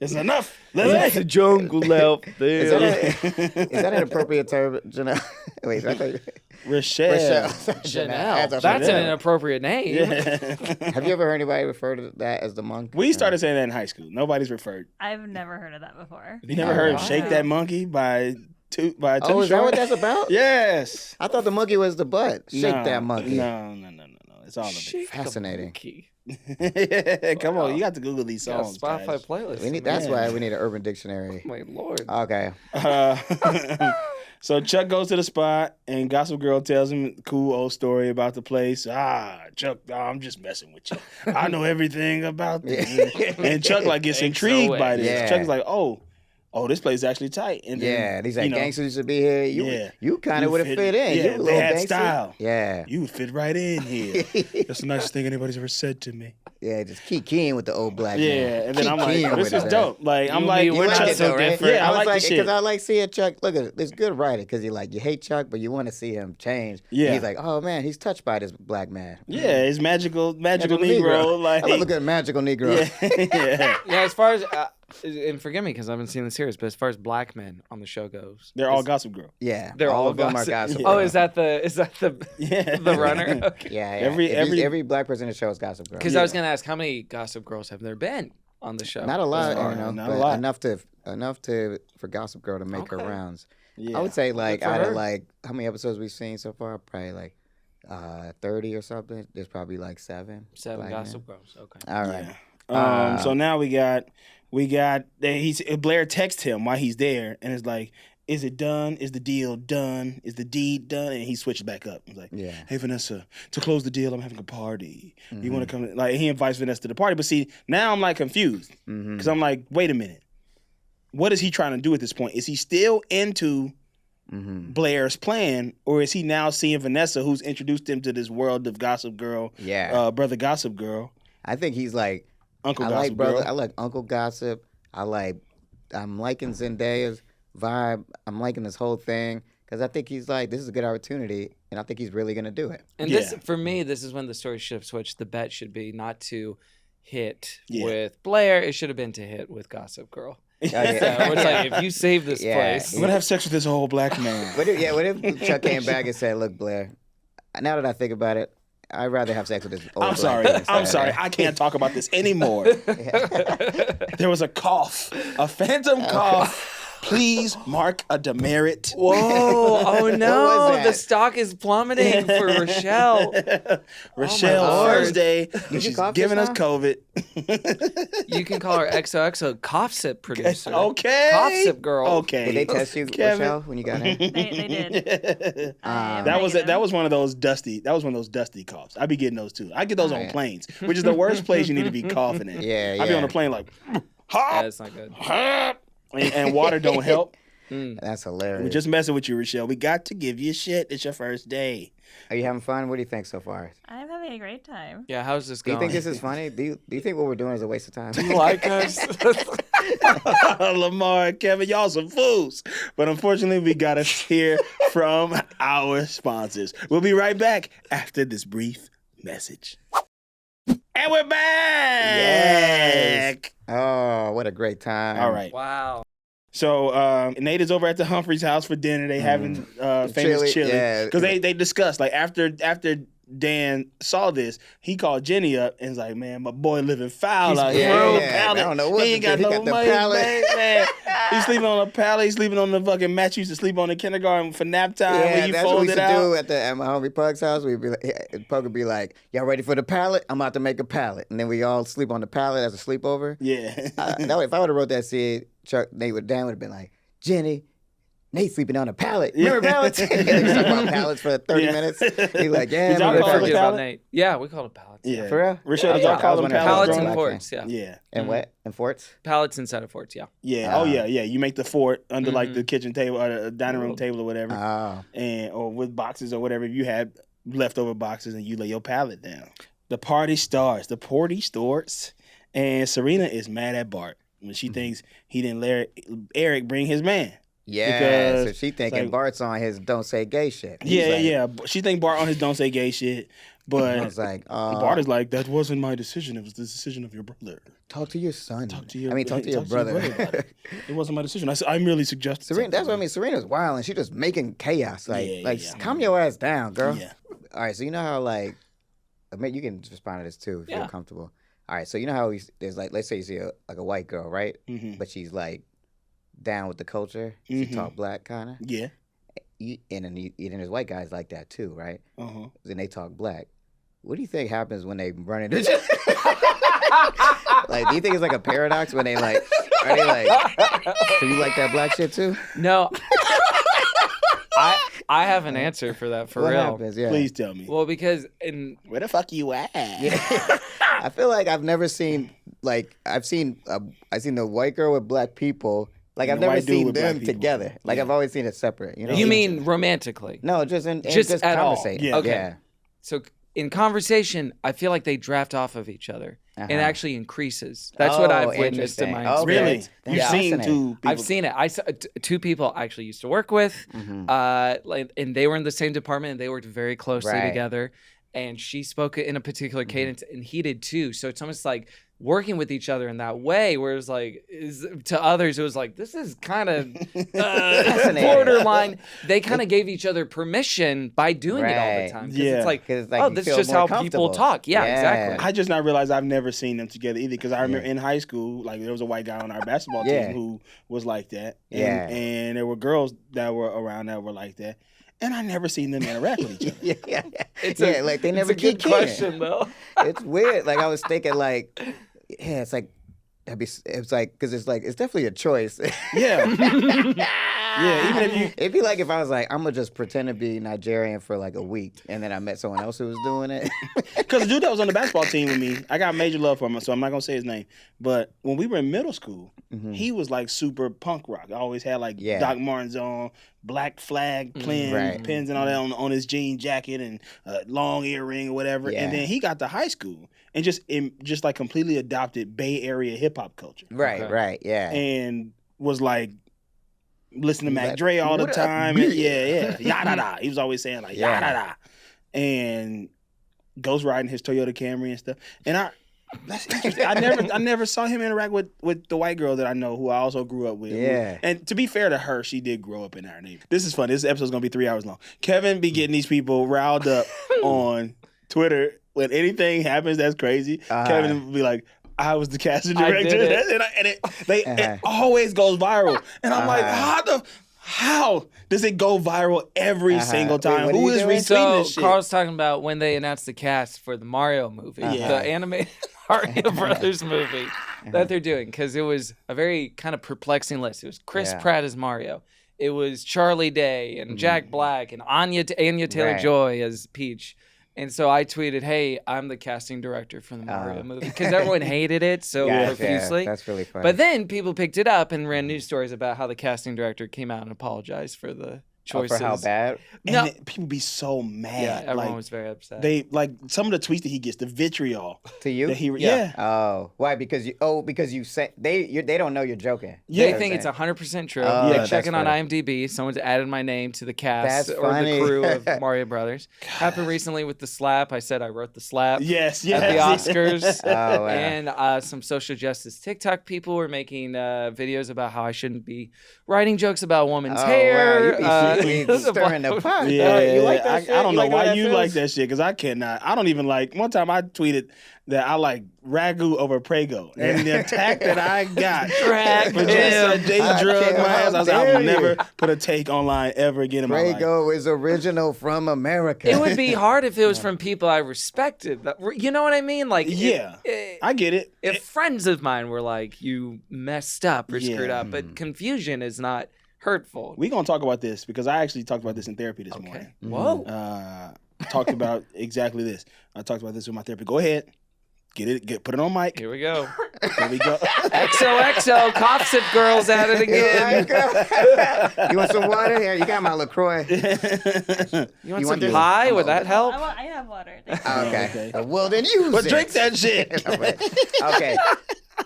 It's enough. It's a jungle out there. Is that an appropriate term, Janelle? Wait, I thought Rochelle. Janelle. That's an inappropriate name. Yeah. Have you ever heard anybody refer to that as the monk? We started saying that in high school. Nobody's referred. I've never heard of that before. You never heard "Shake That Monkey" by Too Oh, is that what that's about? Yes. I thought the monkey was the butt. Shake that monkey. No. It's all of it. Fascinating. Come on, you got to Google these songs. Spotify guys. playlist. That's why we need an Urban Dictionary. My lord. Okay. So Chuck goes to the spot, and Gossip Girl tells him a cool old story about the place. Chuck, I'm just messing with you. I know everything about this. And Chuck gets intrigued by this. Yeah. Chuck's like, oh, this place is actually tight. And then, these like gangsters used to be here. You kind of would have fit in. Yeah, You a little they had gangster. style. Yeah. You would fit right in here. That's the nicest thing anybody's ever said to me. Yeah, just keep keying with the old black man. Yeah, and then Keep I'm like, keying this with is it, dope. Like, I'm like, we're not like it so though, right? different. Yeah, I like the shit. Because I like seeing Chuck. Look at this good writer because you hate Chuck, but you want to see him change. Yeah. And he's like, oh man, he's touched by this black man. Yeah, it's magical Negro. Like, I love a good magical Negro. yeah. Yeah, as far as and forgive me because I haven't seen the series, but as far as black men on the show goes, They're all Gossip Girl. Yeah, they're all of them are gossip. gossip. Oh, Girl. is that the Yeah. the runner? Okay. Yeah. Every black person in the show is Gossip Girl. Because I was gonna ask, how many Gossip Girls have there been on the show? Not a lot, Not but a lot. enough for Gossip Girl to make her rounds. Yeah. I would say like Good for out her. of like how many episodes we've seen so far, probably like 30 or something. There's probably like 7. Seven black Gossip men. Girls. Okay. All right. So now we got Blair texts him while he's there, and it's like, is it done? Is the deal done? Is the deed done? And he switches back up. He's like, Yeah. hey, Vanessa, to close the deal, I'm having a party. You want to come? Like, he invites Vanessa to the party. But see, now I'm like confused because I'm like, wait a minute. What is he trying to do at this point? Is he still into Blair's plan, or is he now seeing Vanessa, who's introduced him to this world of Gossip Girl, brother Gossip Girl, I think he's like Uncle I Gossip like brother. Girl? I like Uncle Gossip. I'm liking Zendaya's vibe. I'm liking this whole thing because I think he's like, this is a good opportunity, and I think he's really gonna do it. And Yeah. this, for me, this is when the story should have switched. The bet should be not to hit with Blair. It should have been to hit with Gossip Girl. Oh, yeah. So it's like, if you save this place. I'm gonna have sex with this old black man. What if Chuck came back and said, "Look, Blair, now that I think about it, I'd rather have sex with this old I'm black sorry. man I'm instead." sorry. I can't talk about this anymore. There was a cough, a phantom cough. Please mark a demerit. Whoa! Oh no! that? The stock is plummeting for Rochelle. Rochelle Lord. Thursday. you She's cough giving us just COVID. You can call her XOXO cough sip producer. Okay. Cough sip girl. Okay. Did they test you, Kevin. Rochelle, when you got in? They did. That was one of those dusty. That was one of those dusty coughs. I be getting those too. I get those on planes, which is the worst place you need to be coughing in. Yeah, I be on yeah. the plane like, Yeah, hop, it's not good. hop, and water don't help. That's hilarious. We're just messing with you, Rochelle. We got to give you shit. It's your first day. Are you having fun? What do you think so far? I'm having a great time. Yeah, how's this Do you going? think this is funny? Do you think what we're doing is a waste of time? You like us? Lamar and Kevin, y'all some fools. But unfortunately, we got to hear from our sponsors. We'll be right back after this brief message. And we're back. Yes. Oh, what a great time. All right. Wow. So Nate is over at the Humphreys house for dinner. They having famous chili. Because they discussed, like, after Dan saw this, he called Jenny up and was like, man, my boy living foul out here. I don't know what he ain't got no money, man. He's sleeping on a pallet. He's sleeping on the fucking mat you used to sleep on in kindergarten for nap time. Yeah, when you that's what we used to do at my homie Pug's house. We'd be like, Pug would be like, y'all ready for the pallet? I'm about to make a pallet. And then we all sleep on the pallet as a sleepover. Yeah. No, if I would have wrote that seed, Dan would have been like, Jenny, Nate's sleeping on a pallet. Remember pallets? He was talking about pallets for 30 minutes. He's like, yeah, Did y'all remember call it pallets. a pallet? About Nate. Yeah, we call it pallets. Yeah. For real? Rochelle, did y'all call them Pallets growing and up? forts, yeah. Yeah. And what? And forts? Pallets inside of forts, yeah. Yeah. Oh yeah. You make the fort under like the kitchen table or the dining room table or whatever, or with boxes or whatever. If you had leftover boxes and you lay your pallet down. The party starts. The party starts, and Serena is mad at Bart when she thinks he didn't let Eric bring his man. Yeah, Because so she thinking like, Bart's on his don't say gay shit. Yeah. She think Bart on his don't say gay shit, but I was like, Bart is like, that wasn't my decision. It was the decision of your brother. talk to your son. Talk to your brother. about it. It wasn't my decision. I merely suggested. Serena, that's what I mean. Serena's wild and she just making chaos. Calm your ass down, girl. Yeah. All right, so you know how I mean, you can respond to this too if you're comfortable. All right, so you know how there's like, let's say you see a white girl, right? Mm-hmm. But she's like down with the culture. She talk black kind of. Yeah. And then there's white guys like that too, right? Uh-huh. Then they talk black. What do you think happens when they run into? Like, do you think it's like a paradox when are they like, so you like that black shit too? No. I have an answer for that, for what real. happens? Yeah. Please tell me. Well, because Where the fuck you at? Yeah. I feel like I've never seen I've seen the white girl with black people. Like And I've the never white dude seen with black them people. together. Like I've always seen it separate. You know. you mean romantically? No, just Just at all. conversating. Yeah. Okay. Yeah. So in conversation, I feel like they draft off of each other and it actually increases. That's what Oh, I've witnessed in my interesting. experience. Okay. Really? You've seen Fascinating. two people. I've seen it. I saw two people I actually used to work with, and they were in the same department and they worked very closely Right. together. And she spoke in a particular cadence, and he did too. So it's almost like working with each other in that way, whereas to others it was like, this is kind of borderline. They kind of gave each other permission by doing it all the Right. time. 'Cause Yeah. it's like, 'Cause, like, oh, you this is feel just more how comfortable. people talk. Yeah, Yeah. exactly. I just not realized I've never seen them together either, because I remember in high school, like there was a white guy on our basketball team who was like that, and there were girls that were around that were like that, and I never seen them interact with each other. Yeah. It's like they never it's a good kick in. question though. It's weird. Like I was thinking, like, yeah, it's like it's like because it's definitely a choice. Yeah, yeah. Even if you, It'd be like if I was like, I'm gonna just pretend to be Nigerian for like a week, and then I met someone else who was doing it. because the dude that was on the basketball team with me, I got major love for him, so I'm not gonna say his name. But when we were in middle school, he was like super punk rock. I always had like Doc Martens on, black flag pins and all that on his jean jacket and long earring or whatever. Yeah. And then he got to high school and just like completely adopted Bay Area hip hop culture. Right, yeah. And was like listening to Mac Like, Dre all the what up, time. And yada da. He was always saying like yada da. And ghost riding his Toyota Camry and stuff. And that's interesting. I never saw him interact with the white girl that I know who I also grew up with. Yeah. And to be fair to her, she did grow up in our neighborhood. This is fun. This episode's gonna be 3 hours long. Kevin be getting these people riled up on Twitter. When anything happens that's crazy, Kevin will be like, I was the casting director. It always goes viral. And I'm like, how does it go viral every single time? Wait, Who is retweeting this shit? Carl's talking about when they announced the cast for the Mario movie, the animated Mario Brothers movie that they're doing, because it was a very kind of perplexing list. It was Chris Pratt as Mario. It was Charlie Day and Jack Black and Anya Taylor-Joy as Peach. And so I tweeted, hey, I'm the casting director for the Mario movie, because everyone hated it so profusely. That's really funny. But then people picked it up and ran news stories about how the casting director came out and apologized for the choices. For how bad? And No. people be so mad. Yeah, everyone like, was very upset. They like some of the tweets that he gets, the vitriol To you? that he Yeah. Oh, why? Because you say they don't know you're joking. They Yeah. think it's 100% true. Oh, They're that's checking on fair. IMDb. Someone's added my name to the cast That's or funny. the crew of Mario Brothers. Happened recently with the slap. I said I wrote the slap Yes, at the yes. Oscars. Oh, wow. And some social justice TikTok people were making videos about how I shouldn't be writing jokes about a woman's hair. Wow, you be stirring the pot. Yeah, You like that shit? I don't know like the way why that you feels? like that shit because I cannot. I don't even like. One time I tweeted that I like ragu over Prego, and the attack that I got Drag for just him. they I drug can't- my ass. I how was like, I dare will you. never put a take online ever again in my life. Prego is original from America. It would be hard if it was from people I respected. You know what I mean? Like, Yeah, I get it. if friends of mine were like, you messed up or screwed Yeah. up, but confusion is not hurtful. We're gonna talk about this because I actually talked about this in therapy this morning. Whoa. Talked about exactly this. I talked about this with my therapist. Go ahead, put it on mic. Here we go. Here we go. XOXO, cough sip girls at it again. You want some water? Here, you got my LaCroix. You want some this? pie? Would that help? I have water. Thank you. Okay. Well, then use But it. drink that shit. Okay.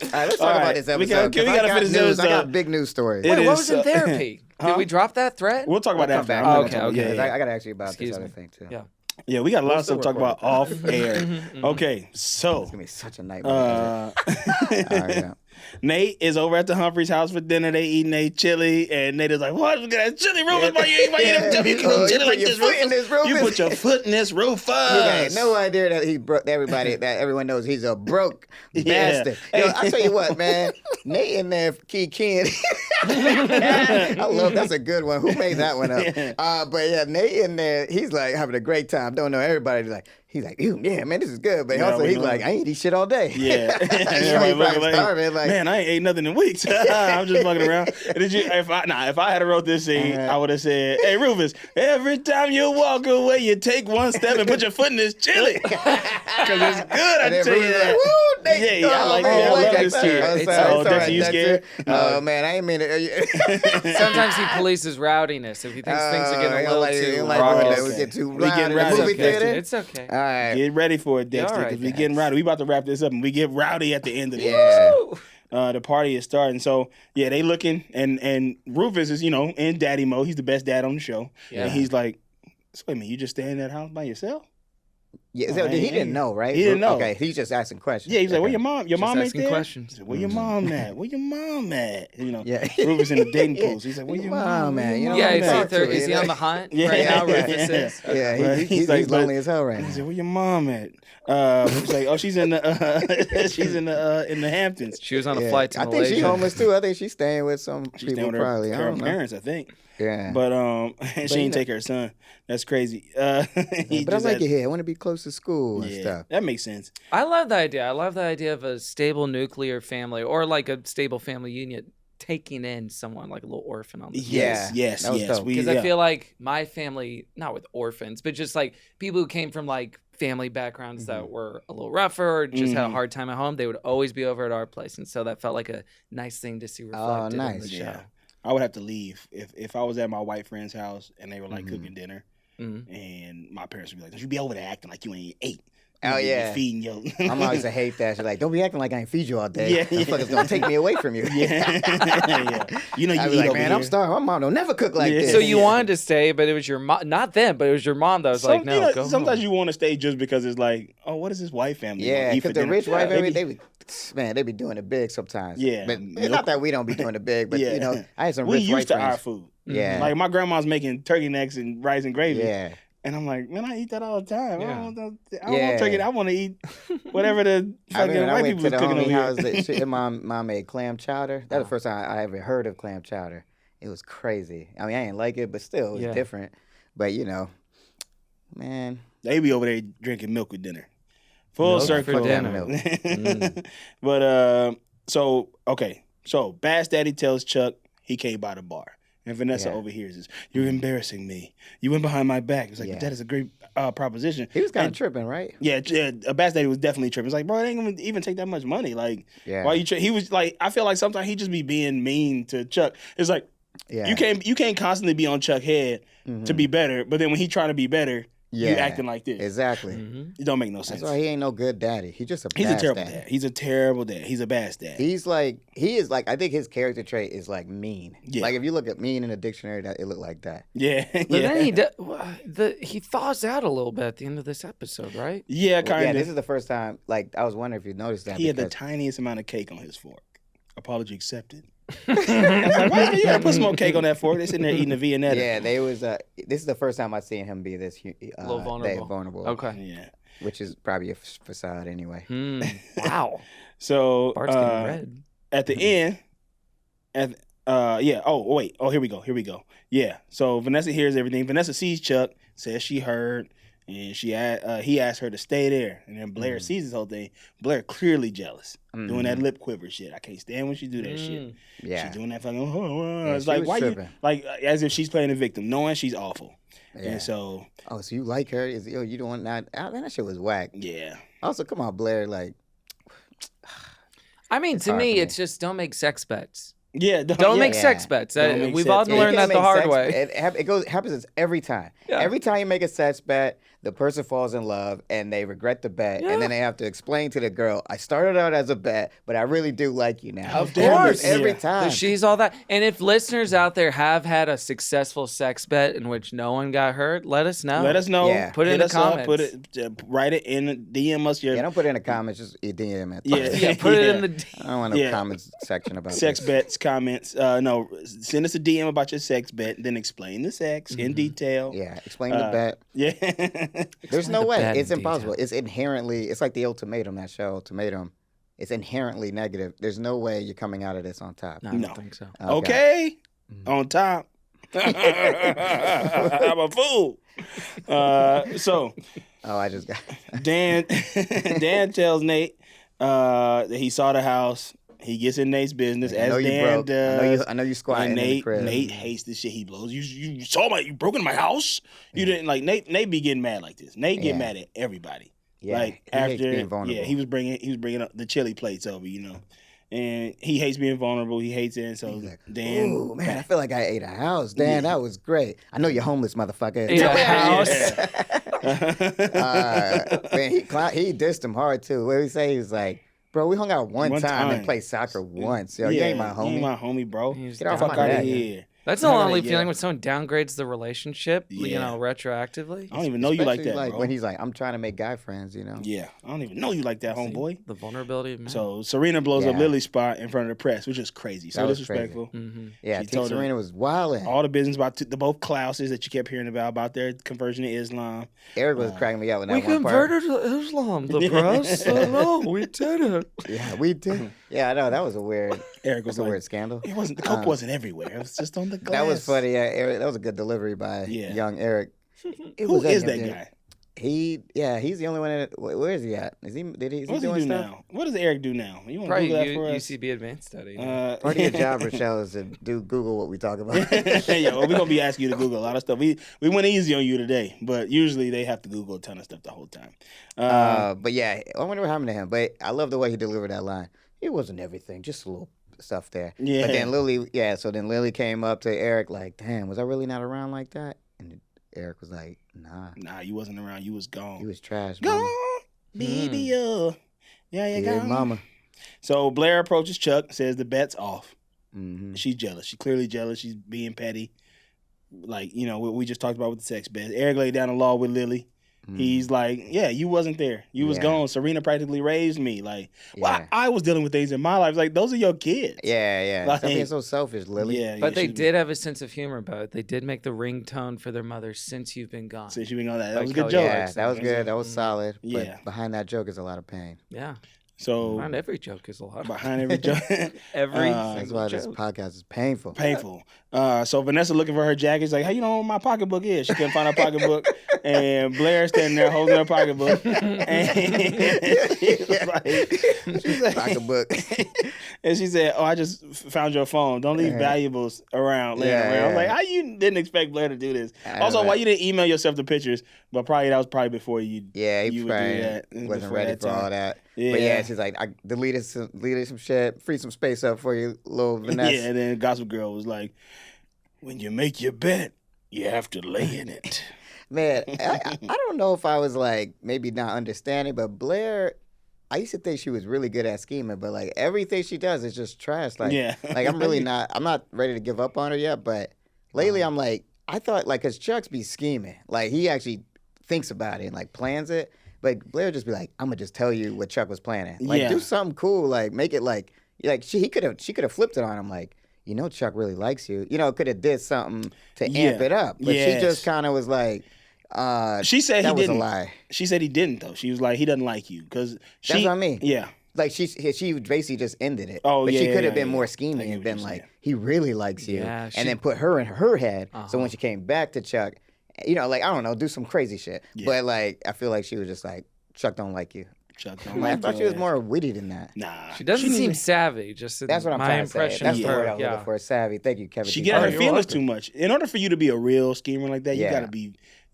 All right, let's talk All right. about this We episode. gotta 'cause I finish got this news. I got episode. big news stories. It Wait, what is, was in therapy? Did we drop that thread? We'll talk about that Come back. after. Okay. Yeah, I got to ask you about Excuse this me. other thing too. Yeah. Yeah, we got a lot of still stuff to talk about off air. Okay, so It's gonna be such a nightmare. All right, yeah. Nate is over at the Humphreys house for dinner. They eating a chili, and Nate is like, "What? Look at that chili, Rufus? Why you eat them chili? You Oh, eat chili you like put this, your foot in Rufus? this, Rufus? You put your foot in this, Rufus." He had no idea that he broke everybody. That everyone knows he's a broke Yeah. bastard. Yo, I tell you what, man. Nate in there, keying. I love that's a good one. Who made that one up? But yeah, Nate in there, he's like having a great time. Don't know everybody. He's like, ew, yeah, man, this is good. But Yeah, also we he's know. like, I ain't eat shit all day. Yeah, He's Everybody probably looking starving, like- man, I ain't ate nothing in weeks. I'm just fucking around. Did you? If I had wrote this scene, I would have said, "Hey, Rufus, every time you walk away, you take one step and put your foot in this chili, because it's good." I And then tell you Rudy's that. like, woo, Nate. Yeah, I like man, it. I love like this that. kid. Oh, It's sorry, all sorry, Dexter, you that's scared? it. Oh, man, I ain't mean it. Sometimes he polices rowdiness if he thinks things are getting a little too like raucous. we get too We loud getting in the rowdy. movie It's okay. theater. It's okay. All right. Get ready for it, Dexter, all right, because we getting rowdy. We about to wrap this up, and we get rowdy at the end of this. Yeah. The party is starting. So yeah, they looking, and Rufus is in daddy mode. He's the best dad on the show, Yeah. and he's like, "So wait a minute, you just stay in that house by yourself?" Yeah, so he didn't know, right? He didn't know. Okay, he's just asking questions. Yeah, he's like, "Where Okay. your mom? Your Just mom ain't asking there?" questions. He said, "Where your mom at? Where your mom at?" Yeah. Rufus in the dating pools. He's like, "Where your mom man? at? You know Yeah, what is I'm he, talking to, is you he know? on the hunt Yeah. right now? Rufus is? Yeah, Right. he's like, lonely but- as hell right He now. said, "Where your mom at?" He's like, "Oh, she's in the she's in the Hamptons. She was on a Yeah. flight to I Malaysia. think she's homeless too. I think she's staying with some She's people staying with probably. I her don't know. parents, I think. Yeah. But she you didn't know- take her son. That's crazy. He But I just like had- it here. I want to be close to school and Yeah, stuff. that makes sense. I love the idea. I love the idea of a stable nuclear family or like a stable family unit taking in someone like a little orphan on the Yeah, Yes. that was dope. Because I feel like my family, not with orphans, but just like people who came from like family backgrounds that were a little rougher or just had a hard time at home, they would always be over at our place. And so that felt like a nice thing to see reflected in nice. the show. Yeah. I would have to leave if I was at my white friend's house and they were like cooking dinner, and my parents would be like, "Don't you be over there acting like you ain't ate." Oh, You yeah. feeding your. I'm always a hate that. She's like, don't be acting like I ain't feed you all day. Yeah, That fucker's gonna take me away from you. yeah. You know you I'd eat be like, over man, here. I'm starving. My mom don't never cook like Yeah. this. So you wanted to stay, but it was your mom, not them, but it was your mom that was like, no, go sometimes home. you want to stay just because it's like, oh, what is this white family? Yeah, gonna eat for because the dinner? rich white They baby, be- they be doing it big sometimes. Yeah. But Milk. not that we don't be doing it big, but Yeah. you know, I had some we rich white used to friends. our food. Yeah. Like my grandma's making turkey necks and rice and gravy. Yeah. And I'm like, man, I eat that all the time. I Yeah. don't want Yeah. turkey. I want to eat whatever the I fucking remember I white went people to was the cooking homie over house. here. That shit, mom made clam chowder. That was the first time I ever heard of clam chowder. It was crazy. I mean, I didn't like it, but still, it was Yeah. different. But you know, man, They be over there drinking milk with dinner. Full Milk circle. for dinner. But so okay. So Bass Daddy tells Chuck he can't buy the bar. And Vanessa Yeah. overhears this. You're embarrassing me. You went behind my back. It's like, Yeah. but that is a great proposition. he was kind of And- tripping, right? Yeah, Bass Daddy was definitely tripping. It's like, bro, it ain't gonna even take that much money. Like, Yeah. why you? He was like, I feel like sometimes he just be being mean to Chuck. It's like, Yeah. You can't constantly be on Chuck head to be better, but then when he trying to be better, you acting like this. Exactly. It don't make no sense. That's why he ain't no good daddy. He's just He's a terrible dad. dad. He's a terrible dad. He's a bad dad. He is like, I think his character trait is like mean. Yeah. Like if you look at mean in a dictionary, that it look like that. Yeah. But then he thaws out a little bit at the end of this episode, right? Yeah, kind of. Yeah, this is the first time. Like I was wondering if you noticed that. He had the tiniest amount of cake on his fork. Apology accepted. I was like, why you gotta put some more cake on that fork? They sitting there eating a Viennetta. Yeah, they was. This is the first time I've seen him be this A little vulnerable. vulnerable. Okay. Yeah. Which is probably a facade anyway. Wow. So Bart's getting red. at the end, here we go. Yeah. So Vanessa hears everything. Vanessa sees Chuck, says she heard, and he asked her to stay there. And then Blair sees this whole thing. Blair clearly jealous, doing that lip quiver shit. I can't stand when she do that shit. Yeah. She's doing that fucking. Yeah, it's she like was why tripping. you like as if she's playing a victim, knowing she's awful. Yeah. And so Oh, so you like her? You don't want that? Man, that shit was whack. yeah. Also, come on, Blair. Like, I mean, to hard me, for me. it's just don't make sex bets. Yeah, Don't make yeah. sex bets. Don't make We've sex all bets. learned You that can't the make hard sex- way. It happens every time. Yeah. Every time you make a sex bet, the person falls in love and they regret the bet, Yeah. and then they have to explain to the girl, "I started out as a bet, but I really do like you now." Of It happens course. every Yeah. time. She's all that. And if listeners out there have had a successful sex bet in which no one got hurt, let us know. Let us know. Yeah. Put it Hit in the us up, comments. write it in DM us your Yeah, don't put it in the comments. Just DM it. Yeah. Yeah, put it in Yeah. the. I don't want no Yeah. comments section about sex this. bets, comments. No, send us a DM about your sex bet, then explain the sex in detail. Yeah, explain the bet. Yeah. There's no the way. bet It's in impossible. It's inherently. It's like the ultimatum. That show, Ultimatum. It's inherently negative. There's no way you're coming out of this on top. No, I No. don't think so. Okay. On top. I'm a fool. So Oh, I just got. Dan tells Nate that he saw the house. He gets in Nate's business I as know you Dan broke. does. I know you squatting And in the Nate, crib. Nate hates this shit. He blows. You saw you broke into my house. You didn't like Nate. Nate be getting mad like this. Nate get Yeah. mad at everybody. Yeah, Like he hates after, being vulnerable. yeah, he was bringing up the chili plates over, and he hates being vulnerable. He hates it. And so Like, Dan, ooh, man, I feel like I ate a house. Dan, that was great. I know you're homeless, motherfucker. Ate a house. Man, he dissed him hard too. What did he say? He was like, "Bro, we hung out one time and played soccer once. Yo, you ain't my You homie. ain't my homie, bro. He's Get off Fuck my out of neck. here. That's the How only they- feeling yeah. when someone downgrades the relationship, Yeah. retroactively. I don't even know you like Especially that, bro. when he's like, I'm trying to make guy friends, Yeah, I don't even know you like that, homeboy. The vulnerability of men. So Serena blows up Yeah. Lily's spot in front of the press, which is crazy. So That was disrespectful. Yeah, She T. told him- Serena was wilding. All the business about the both Klauses that you kept hearing about their conversion to Islam. Eric was cracking me up with that we one part. converted to Islam, the press. No, we did it. Yeah, we did. Yeah, I know. That was a weird, Eric was that's a like, weird scandal. it wasn't the coke wasn't everywhere. It was just on the glass. That was funny. Yeah, Eric, that was a good delivery by Yeah. young Eric. Who is that dude. guy? He's the only one. Where is he at? Is he What does he doing do stuff? now? What does Eric do now? You want to Probably Google that for us? UCB advanced study. Part of your job, Rochelle, is to do Google what we talk about. Yeah, well, we're gonna be asking you to Google a lot of stuff. We went easy on you today, but usually they have to Google a ton of stuff the whole time. But yeah, I wonder what happened to him. But I love the way he delivered that line. It wasn't everything, just a little stuff there. Yeah. But then Lily came up to Eric like, "Damn, was I really not around like that?" And Eric was like, "Nah, you wasn't around. You was gone. you was trash, Gone, mama. baby. Yeah, Yeah, gone. mama." So Blair approaches Chuck, says the bet's off. Mm-hmm. She's jealous. She's clearly jealous. She's being petty. Like, what we just talked about with the sex bet. Eric laid down the law with Lily. He's like, yeah, you wasn't there. You was Yeah. gone. Serena practically raised me. Like, well, Yeah. I was dealing with things in my life. Like, those are your kids. Yeah. Like- Stop being so selfish, Lily. Yeah. but they she's- did have a sense of humor about it. They did make the ringtone for their mother since you've been gone. Since you been on that. That Like was a good how- joke. Yeah, that was good. That was solid. Yeah. But behind that joke is a lot of pain. Yeah. So, Behind every joke is a lot. behind every joke. Every That's single why this joke. podcast is painful. Painful. So Vanessa looking for her jacket. She's like, "How you know where my pocketbook is?" She couldn't find her pocketbook, and Blair standing there holding her pocketbook. And she's like, Pocketbook. and she said, "Oh, I just found your phone. Don't leave valuables around, laying Yeah, around." I was yeah. like, "How you didn't expect Blair to do this?" I Also, know why that. you didn't email yourself the pictures? But that was probably before you. Yeah, he you would do probably that. wasn't before ready that for time. all that. Yeah. But yeah, she's like, I deleted some shit, free some space up for you, little Vanessa. Yeah, and then Gossip Girl was like, when you make your bet, you have to lay in it. Man, I don't know if I was like maybe not understanding, but Blair, I used to think she was really good at scheming, but like everything she does is just trash. Like, like I'm not ready to give up on her yet, but lately I'm like, I thought like, cause Chuck's be scheming, like he actually thinks about it and like plans it, but Blair just be like, I'm gonna just tell you what Chuck was planning. Like, do something cool, like make it like she could have flipped it on him, like, you know, Chuck really likes you, you know, could have did something to amp it up, but she just kind of was like. She said that he was didn't. a lie. She said he didn't though. She was like, he doesn't like you because that's what I mean. Yeah, like she basically just ended it. Oh, but yeah, she could have yeah, been more scheming and been like, he really likes you, and then put her in her head. So when she came back to Chuck, you know, like I don't know, do some crazy shit. Yeah. But like I feel like she was just like, Chuck don't like you. Chuck don't I thought she was more witty than that. Nah, she doesn't seem savvy. Just that's what I'm my trying impression. To say. That's the word I was looking for. Savvy. Thank you, Kevin. She get her feelings too much. In order for you to be a real schemer like that, you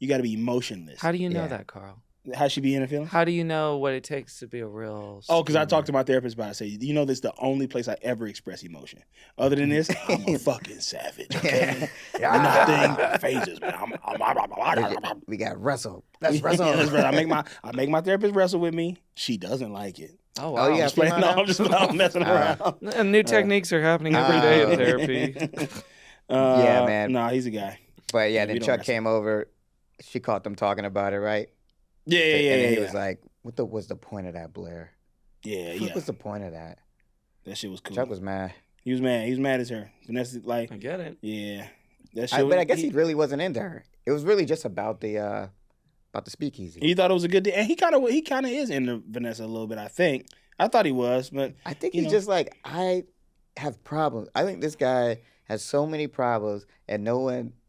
gotta be emotionless. How do you know that, Carl? How she be in her feelings? How do you know what it takes to be a real schemer? Oh, because I talked to my therapist about it. I say, you know, this is the only place I ever express emotion. Other than this, I'm a fucking savage. Okay? Nothing phases me. We got wrestle. Let's wrestle. I make my therapist wrestle with me. She doesn't like it. Oh, wow. I'm just messing around. And new techniques are happening every day in therapy. Yeah, man. Nah, he's a guy. But yeah, then Chuck came over. She caught them talking about it, right? Yeah. And then he was like, "What was the point of that, Blair? Yeah. What was the point of that?" That shit was cool. Chuck was mad. He was mad. He was mad as her. Vanessa, like, I get it. Yeah. But I guess he really wasn't into her. It was really just about the speakeasy. He thought it was a good day, and he kind of is into Vanessa a little bit. I think. I thought he was, but I think he's just like, I have problems. I think this guy has so many problems, and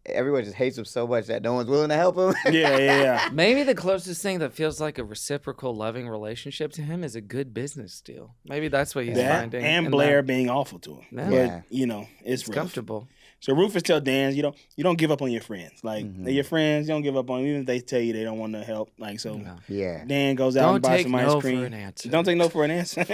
everyone just hates him so much that no one's willing to help him. Yeah. Maybe the closest thing that feels like a reciprocal, loving relationship to him is a good business deal. Maybe that's what he's finding. And Blair being awful to him. Yeah. But, it's rough. Comfortable. So Rufus tell Dan, you don't give up on your friends. Like, they're your friends, you don't give up on them, even if they tell you they don't want to help. Like, so Dan goes out and buys some ice cream. Don't take no for an answer.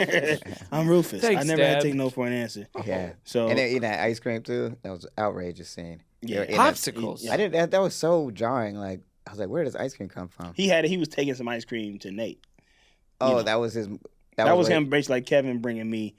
I'm Rufus. Thanks, I never had Dad. to take no for an answer. Yeah. So, and then eating that ice cream too. That was an outrageous scene. Yeah. Popsicles. That was so jarring. Like, I was like, where does ice cream come from? He was taking some ice cream to Nate. That was his. That was him basically like Kevin bringing me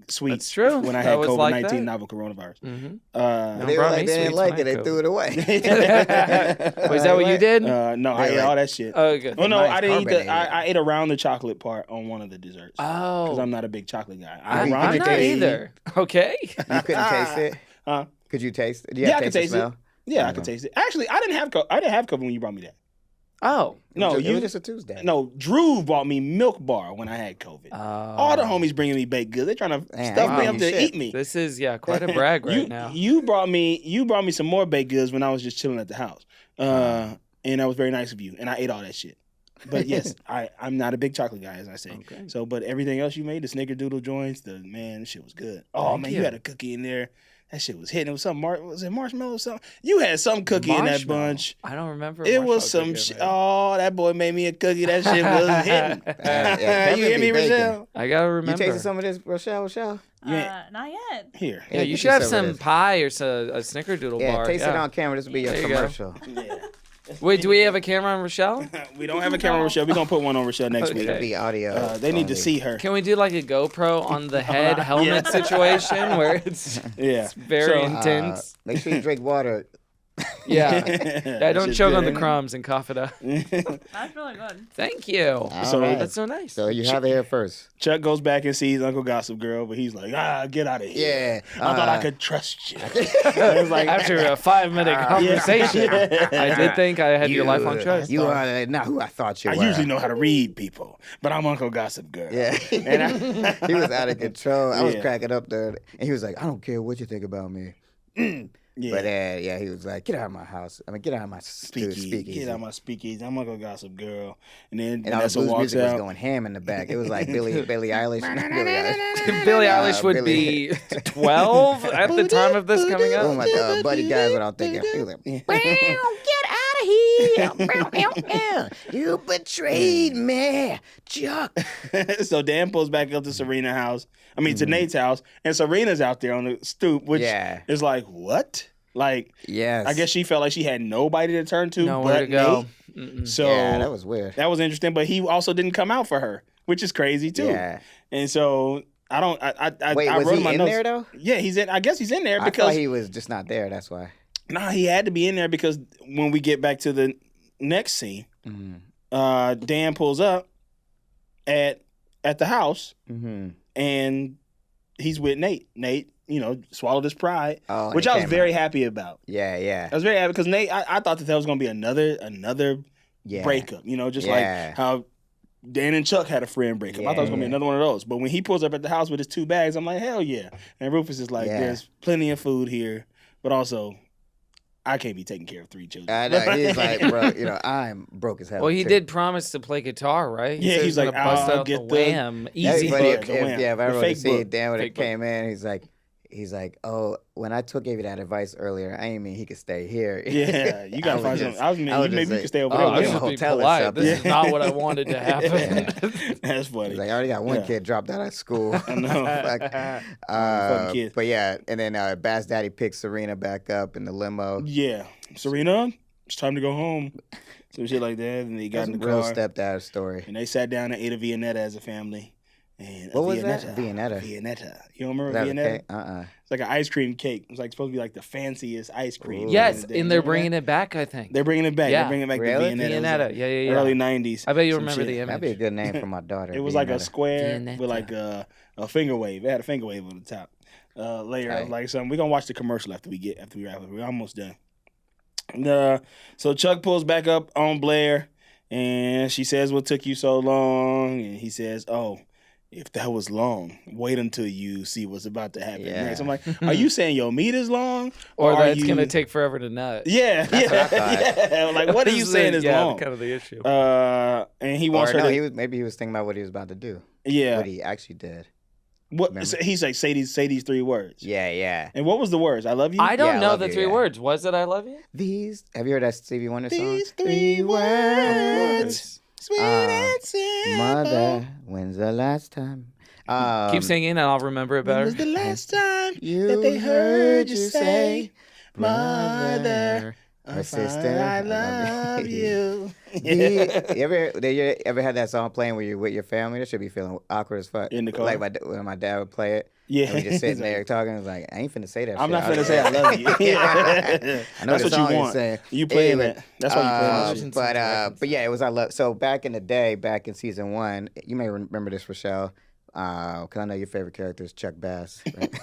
sweets. That's true. When I had COVID-19 novel coronavirus. Mm-hmm. They were like, they didn't like it. They threw it away. Was that what you did? No, I ate all that shit. Oh, good. Oh no, I didn't eat I ate around the chocolate part on one of the desserts. Oh, because I'm not a big chocolate guy. I'm not either. Okay. You couldn't taste it. Huh? Could you taste it? I could taste it. Yeah, I could taste it. Actually, I didn't have COVID when you brought me that. Oh. No, it was just a Tuesday. No, Drew bought me Milk Bar when I had COVID. All the homies bringing me baked goods. They're trying to stuff me up to eat me. This is quite a brag now. You brought me some more baked goods when I was just chilling at the house. And that was very nice of you. And I ate all that shit. But yes, I'm not a big chocolate guy, as I say. Okay. So, but everything else you made, the snickerdoodle joints, this shit was good. Oh man, you had a cookie in there. That shit was hitting. It was something. Was it marshmallow or something? You had some cookie in that bunch. I don't remember. It was some. Oh, that boy made me a cookie. That shit was hitting. You hear me, Rochelle? I gotta remember. You tasted some of this, Rochelle? Not yet. Here. Yeah, you should have some pie or a snickerdoodle bar. Yeah, taste it on camera. This will be your commercial. Yeah. Wait, do we have a camera on Rochelle? We don't have a camera on Rochelle. We're going to put one on Rochelle next week. It'll be audio. They need to see her. Can we do like a GoPro on the head helmet situation where it's very intense? Make sure you drink water. Yeah, don't choke on the crumbs and cough it up. That's really good. Thank you. That's so nice. So you have it here first. Chuck goes back and sees Uncle Gossip Girl, but he's like, get out of here. Yeah. I thought I could trust you. It was like, after a 5-minute conversation, I did think I had your lifelong trust. You are not who I thought you were. I usually know how to read people, but I'm Uncle Gossip Girl. Yeah. And he was out of control. I was cracking up there. And he was like, I don't care what you think about me. Yeah. But he was like, get out of my house. Get out of my speakeasy. Get out of my speakeasy. I'm Uncle Gossip Girl. And then all the blues music was going ham in the back. It was like Billie Eilish. Billie Eilish would be 12 at the time of this coming up. Oh my God, Buddy Guy's what I'm thinking. He was like, get out of here. You betrayed me, Chuck. So Dan pulls back up to Serena's house. To Nate's house. And Serena's out there on the stoop, which is like, what? Like, Yes. I guess she felt like she had nobody to turn to Nowhere but to go. Nate. So Yeah, that was weird. That was interesting, but he also didn't come out for her, which is crazy too. Yeah. And so I Wait, I was wrote he my in notes. there though? Yeah, he's in. I guess he's in there I because thought he was just not there. That's why. nah, he had to be in there because when we get back to the next scene, Dan pulls up at the house and he's with Nate. Nate, swallowed his pride, which I was very happy about. Yeah. I was very happy because Nate, I thought that was going to be another breakup. Just like how Dan and Chuck had a friend breakup. I thought it was going to be another one of those. But when he pulls up at the house with his 2 bags, I'm like, hell yeah. And Rufus is like, there's plenty of food here, but also I can't be taking care of 3 children. I know. He's like, bro, I'm broke as hell. Well, he did promise to play guitar, right? Yeah, he's like, bust I'll out get the wham. Easy. But book. if I were to see book. Dan when it came in, he's like, oh, when I gave you that advice earlier, I didn't mean he could stay here. Yeah, you gotta find something. Maybe you can stay over I there. was with just him. being hotel or polite. something. This is not what I wanted to happen. That's funny. He's like, I already got one kid dropped out of school. I know. Fucking kids. But yeah, and then Bass Daddy picks Serena back up in the limo. Yeah, Serena, it's time to go home. Some shit like that, and they got in the Real car. stepdad story. And they sat down and ate a Viennetta as a family. And What was Viennetta, that? Viennetta. Viennetta. You don't remember That was Viennetta? It's like an ice cream cake. It's like supposed to be like the fanciest ice cream. Yes, back in the day. and they're Remember bringing that? it back, I think. They're bringing it back. Yeah. They're bringing back Really? the Viennetta. It was Viennetta. like Yeah. Early 90s. I bet you Some remember shit. the image. That'd be a good name for my daughter. It was like a Viennetta. square Viennetta. with like a finger wave. It had a finger wave on the top layer of like something. We're gonna watch the commercial after we wrap up. We're almost done. So Chuck pulls back up on Blair, and she says, "What took you so long?" And he says, "Oh, if that was long, wait until you see what's about to happen." Yeah. Next. I'm like, "Are you saying your meat is long, Or are that it's you... going to take forever to nut. Yeah, That's what I thought. yeah. Like, what are you saying is long? kind of the issue. And he wants Or her no, to. maybe he was thinking about what he was about to do. Yeah. What he actually did. What Remember? he's like? Say these 3 words. Yeah. And what was the words? I love you. I don't I know love the you, 3 yeah. words. Was it I love you? Have you heard that Stevie Wonder song? These 3 words. Sweet and simple. Mother, when's the last time? Keep singing and I'll remember it When better. was the last time You that they heard you say, brother, "Mother, or sister, I love you"? You ever had that song playing when you're with your family? That should be feeling awkward as fuck. In the car? Like when my dad would play it. Yeah. And we just sitting there talking. I was like, I ain't finna say that I'm shit. not finna say I love you. Yeah. I know That's the what song you is want. saying. You playing Anyway, that. That's why you playing that shit. But yeah, it was I love. So back in the day, back in season 1, you may remember this, Rochelle, because I know your favorite character is Chuck Bass. Right?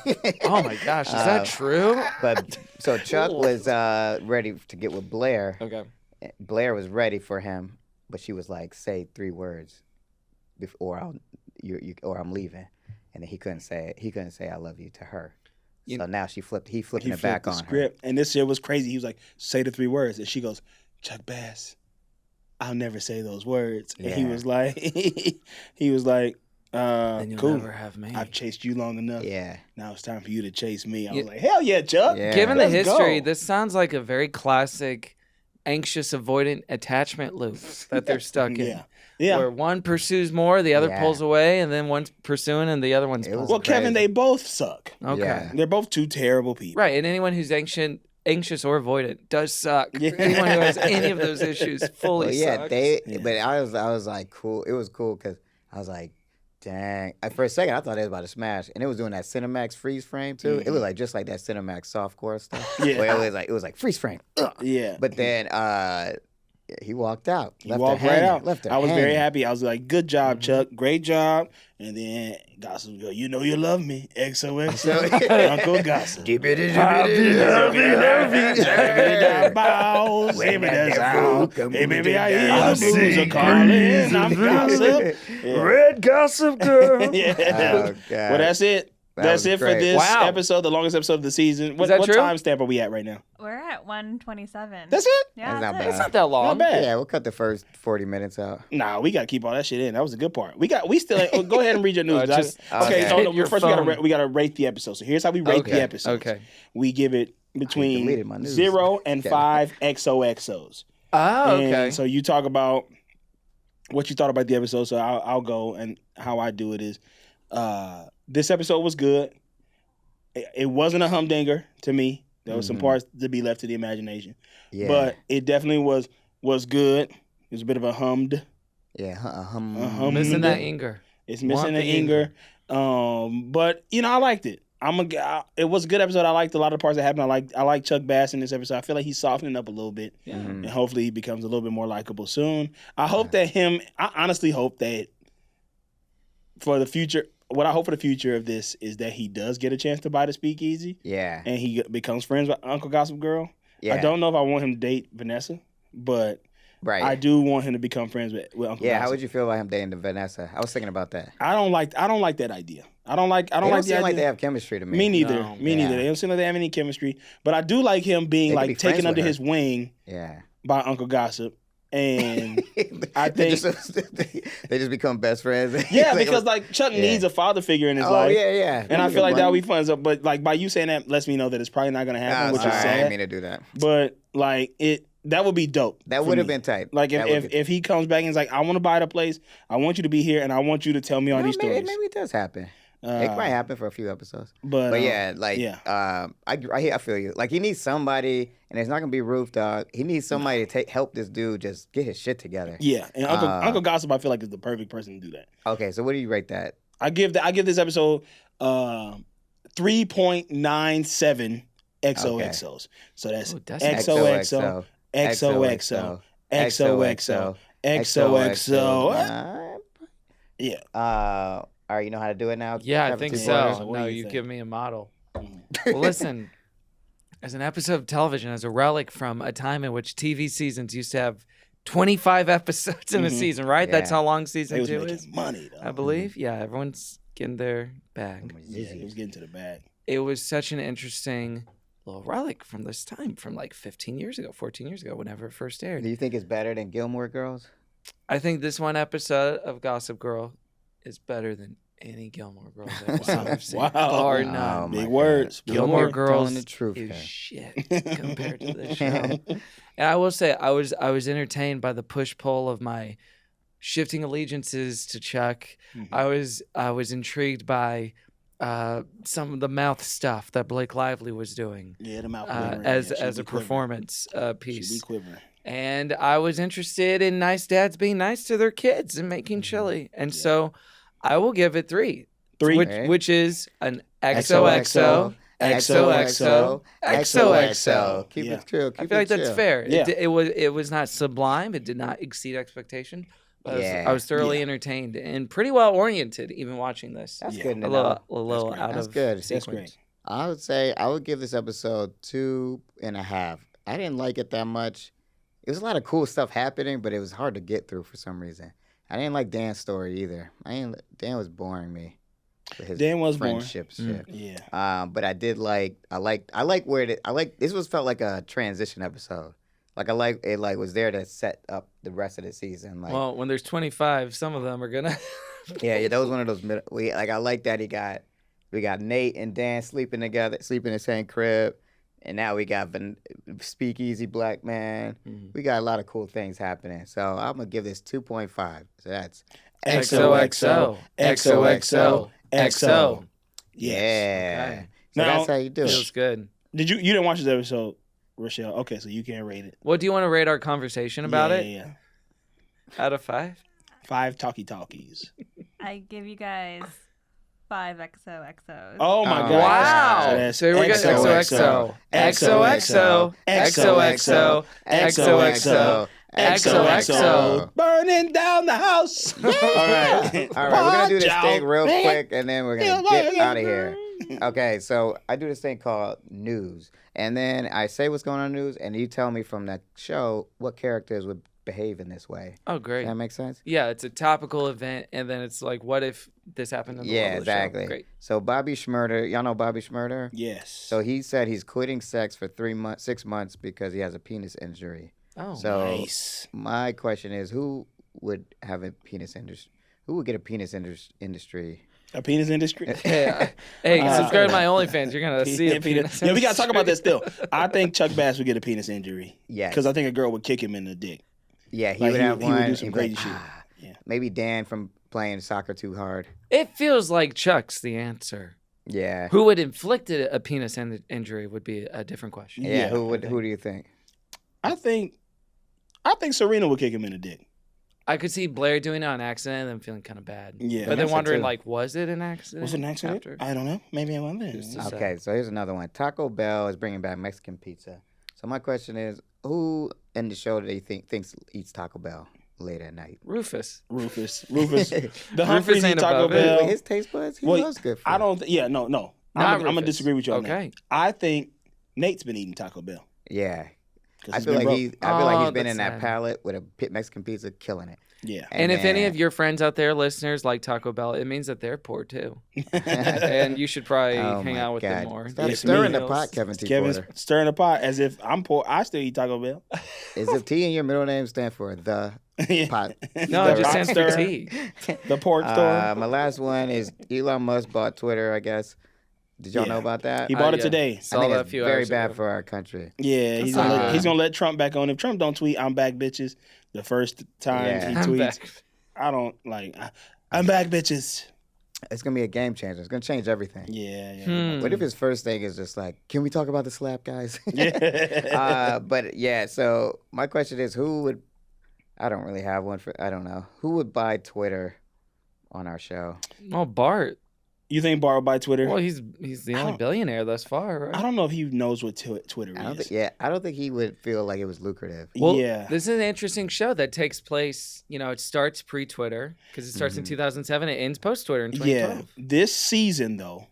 Oh my gosh, is that true? But so Chuck was ready to get with Blair. Okay. Blair was ready for him, but she was like, "Say 3 words, or I'm leaving," and then he couldn't say it. He couldn't say "I love you" to her. So now he flipping it back the on script, and this shit was crazy. He was like, "Say the 3 words," and she goes, "Chuck Bass, I'll never say those words." And he Yeah. was like, Then you'll "Cool, never have me. I've chased you long enough. her. Yeah, Now it's time for you to chase me." I was like, "Hell yeah, Chuck!" Yeah. Given the Let's history, go. this sounds like a very classic anxious avoidant attachment loop that they're stuck in. Yeah. Where one pursues more, the other Yeah. pulls away, and then one's pursuing and the other one's It was pulling. Well, Kevin, crazy. they both suck. Okay. Yeah. They're both 2 terrible people. Right, and anyone who's anxious or avoidant does suck. Yeah. Anyone who has any of those issues fully well, yeah. sucks. But I was like, cool. It was cool because I was like, dang. For a second, I thought they was about to smash, and it was doing that Cinemax freeze frame too. It was like just like that Cinemax softcore stuff. Yeah. Where it was like freeze frame. Ugh. Yeah. But then he walked out. He Left walked her right hanging, out. Left her I was very hanging. happy. I was like, "Good job, Chuck. Great job." And then Gossip go, "You know you love me, XOXO, Uncle Gossip." Hey baby, I hear the blues are calling. I'm Gossip. Red gossip girl. Yeah. Oh, God. Well, that's it. That That's was it for great. this Wow. episode, the longest episode of the season. What, that what true? timestamp are we at right now? We're at 1:27. That's it? Yeah, That's not that's bad. It's not that long. Not bad. Yeah, we'll cut the first 40 minutes out. Nah, we gotta keep all that shit in. That was a good part. We still go ahead and read your news. Just okay, okay. no, Hit your first phone. we gotta rate the episode. So here's how we rate the Okay. episodes. Okay. We give it between deleted my news. 0 and Okay. 5 XOXOs. Oh, And okay. so you talk about what you thought about the episode. So I'll go, and how I do it is, this episode was good. It wasn't a humdinger to me. There was some parts to be left to the imagination. Yeah. But it definitely was good. It was a bit of a hummed. Yeah. Missing that Inger. It's missing the Inger. But I liked it. It was a good episode. I liked a lot of the parts that happened. I like Chuck Bass in this episode. I feel like he's softening up a little bit. Yeah. And hopefully he becomes a little bit more likable soon. I honestly hope that for the future, what I hope for the future of this is that he does get a chance to buy the speakeasy. Yeah. And he becomes friends with Uncle Gossip Girl. Yeah. I don't know if I want him to date Vanessa, but I do want him to become friends with Uncle Gossip. Yeah, how would you feel about him dating Vanessa? I was thinking about that. I don't like that idea. I don't like the idea. They seem like they have chemistry to me. Me neither. No. Me neither. They don't seem like they have any chemistry. But I do like him being like taken under his wing by Uncle Gossip. And I think they just become best friends. Yeah, because like Chuck needs a father figure in his life. Oh yeah. And I feel like that would be fun. So, but like by you saying that lets me know that it's probably not going to happen, which is sad. I didn't mean to do that. But like that would be dope. That would have been tight. Like if he comes back and is like, I want to buy the place, I want you to be here, and I want you to tell me all these stories. Maybe it does happen. It might happen for a few episodes. But I feel you. Like he needs somebody, and it's not gonna be Roof Dog. He needs somebody to help this dude just get his shit together. Yeah, and Uncle Gossip, I feel like is the perfect person to do that. Okay, so what do you rate that? I give this episode 3.97 XOXOs. So that's XOXO, XOXO, XOXO, XOXO. Yeah. All right, you know how to do it now? Yeah, I think so. No, you give me a model. Well, listen, as an episode of television, as a relic from a time in which TV seasons used to have 25 episodes in a season, right? Yeah. That's how long season 2 is. Money, though. I believe. Yeah, everyone's getting their bag. Yeah, it was getting to the bag. It was such an interesting little relic from this time, from like 14 years ago, whenever it first aired. Do you think it's better than Gilmore Girls? I think this one episode of Gossip Girl is better than any Gilmore Girls episode I've seen. Wow. Or none. Big words. Gilmore Girls telling the truth, is shit compared to this show. And I will say, I was entertained by the push-pull of my shifting allegiances to Chuck. Mm-hmm. I was intrigued by some of the mouth stuff that Blake Lively was doing. Yeah, the mouth as a performance piece. She'd be quivering. And I was interested in nice dads being nice to their kids and making chili. And so I will give it 3. Which is an XOXO, XOXO, XOXO. Keep it chill. I feel like that's fair. Yeah. It was not sublime. It did not exceed expectation. I was thoroughly entertained and pretty well oriented even watching this. That's good. A little out of good. Sequence. That's great. I would say I would give this episode 2.5. I didn't like it that much. It was a lot of cool stuff happening, but it was hard to get through for some reason. I didn't like Dan's story either. Dan was boring me. Dan was friendship boring. Shit. Yeah. But I did like. I like where this felt like a transition episode. Like I like it. Like was there to set up the rest of the season. Like, well, when there's 25, some of them are gonna. yeah. That was one of those. I like that we got Nate and Dan sleeping together, sleeping in the same crib. And now we got Speakeasy Black Man. Mm-hmm. We got a lot of cool things happening. So I'm going to give this 2.5. So that's XOXO, XOXO, XO. Yeah. Okay. So now, that's how you do it. Feels good. You didn't watch this episode, Rochelle? Okay, so you can't rate it. Well, do you want to rate our conversation about it? Yeah. Out of 5? 5 talkies. I give you guys 5 XOXOs. Oh my God! Wow! So we're getting XOXO, XOXO, XOXO, XOXO, XOXO, burning down the house. All right. We're gonna do this thing real quick, and then we're gonna get out of here. Okay, so I do this thing called news, and then I say what's going on in the news, and you tell me from that show what characters would behave in this way. Oh, great. Does that make sense? Yeah, it's a topical event, and then it's like, what if this happened in the world of the show? Great. So Bobby Shmurda, y'all know Bobby Shmurda? Yes. So he said he's quitting sex for 6 months because he has a penis injury. Oh, so nice. My question is, who would have a penis industry? Who would get a penis industry? A penis industry? Hey, subscribe to my OnlyFans. You're going to see a penis Yeah, we got to talk about that still. I think Chuck Bass would get a penis injury. Yeah. Because I think a girl would kick him in the dick. Yeah, he would have one. He would do some crazy shit. Yeah. Maybe Dan from playing soccer too hard. It feels like Chuck's the answer. Yeah. Who would inflict a penis injury would be a different question. Yeah. Who do you think? I think Serena would kick him in the dick. I could see Blair doing it on accident and then feeling kind of bad. Yeah. But then so, wondering, too. like, was it an accident? Was it an accident? After? I don't know. Maybe it wasn't. Who's to say? Okay, so here's another one. Taco Bell is bringing back Mexican pizza. So my question is, who in the show do they thinks eats Taco Bell late at night? Rufus. The Humphreys ain't eat Taco above it. Bell. Wait, his taste buds, he loves good food. I don't. No. Not I'm gonna Rufus. disagree with you on that. Okay. I think Nate's been eating Taco Bell. Yeah, 'Cause I he's feel been like broke. he's been in that's that sad. pallet with a Mexican pizza, killing it. Yeah. And if any then- of your friends out there, listeners, like Taco Bell, it means that they're poor too. And you should probably Oh hang my out with them God. more. Stop It's stirring me. the pot, Kevin T. Kevin's Porter. stirring the pot as if I'm poor. I still eat Taco Bell. Is the T in your middle name stand for the Yeah. pot? No, it just pot stands for stirrer. T. The pork store. My last one is Elon Musk bought Twitter, I guess. Did y'all Yeah. know about that? He bought it yeah. today. I Saw think that a it's few very hours bad ago. for our country. Yeah, he's not gonna, good. he's gonna let Trump back on. If Trump don't tweet, I'm back, bitches. The first time Yeah. he I'm tweets, back. I don't like. I'm back, bitches. It's gonna be a game changer. It's gonna change everything. Yeah. What if his first thing is just like, can we talk about the slap, guys? Yeah. But yeah, so my question is, who would? I don't really have one for. I don't know who would buy Twitter on our show. Oh, Bart. You think Bart will buy Twitter? Well, he's the only don't- billionaire thus far, right? I don't know if he knows what Twitter I don't is. think. Yeah, I don't think he would feel like it was lucrative. Well, Yeah. this is an interesting show that takes place. You know, it starts pre-Twitter because it starts in 2007. It ends post-Twitter in 2012. Yeah. This season though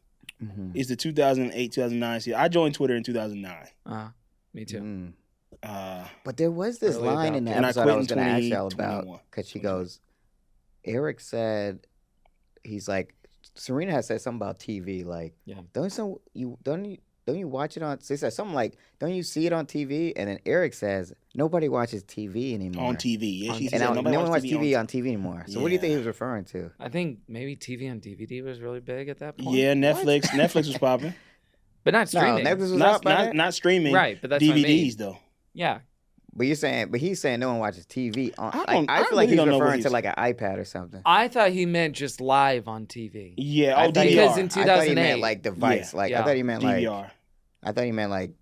Mhm. is the 2008-2009 season. I joined Twitter in 2009. Me too. Mm. Uh, But there was this Early line in the adopter. And I episode quit I was in going to ask y'all 2021. about because she goes, Eric said, he's like, Serena has said something about TV. Like, Yeah. don't you watch it on? She said something like, don't you see it on TV? And then Eric says, nobody watches TV anymore. on TV. Yeah, she And said now, nobody no one watches watches TV on TV anymore. So what do you think he Yeah. was referring to? I think maybe TV on DVD was really big at that point. Yeah, Netflix was popping. But not streaming. No, Netflix was Not, out by then? not streaming. Right, but that's what I mean. DVDs though. Yeah. But he's saying no one watches TV on. I I feel like really he's don't know what referring to he's- like an iPad or something. I thought he meant just live on TV. Yeah, I oh thought he- Because DVR. in I thought he 2008. meant like device. Yeah. Like Yeah. I thought he meant like DVR.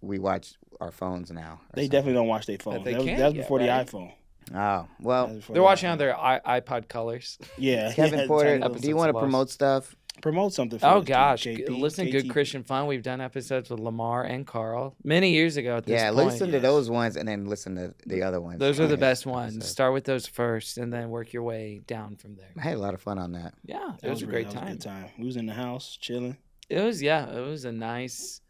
we watch our phones now. or They something. definitely don't watch their phones. they That was, can't that was yet, before right? the iPhone. Oh That well, was before They're the watching iPhone. on their iPod colors. Yeah, Kevin yeah, Porter, tiny do you little- want to lost. promote stuff? promote something? For Oh us, gosh, KP, listen to Good KT. Christian Fun. We've done episodes with Lamar and Carl many years ago at this Yeah, point. listen to those ones and then listen to the other ones. Those are the Okay. best ones. So, Start with those first and then work your way down from there. I had a lot of fun on that. Yeah, it That was a great that was time. good time. We was in the house chilling. It was a nice.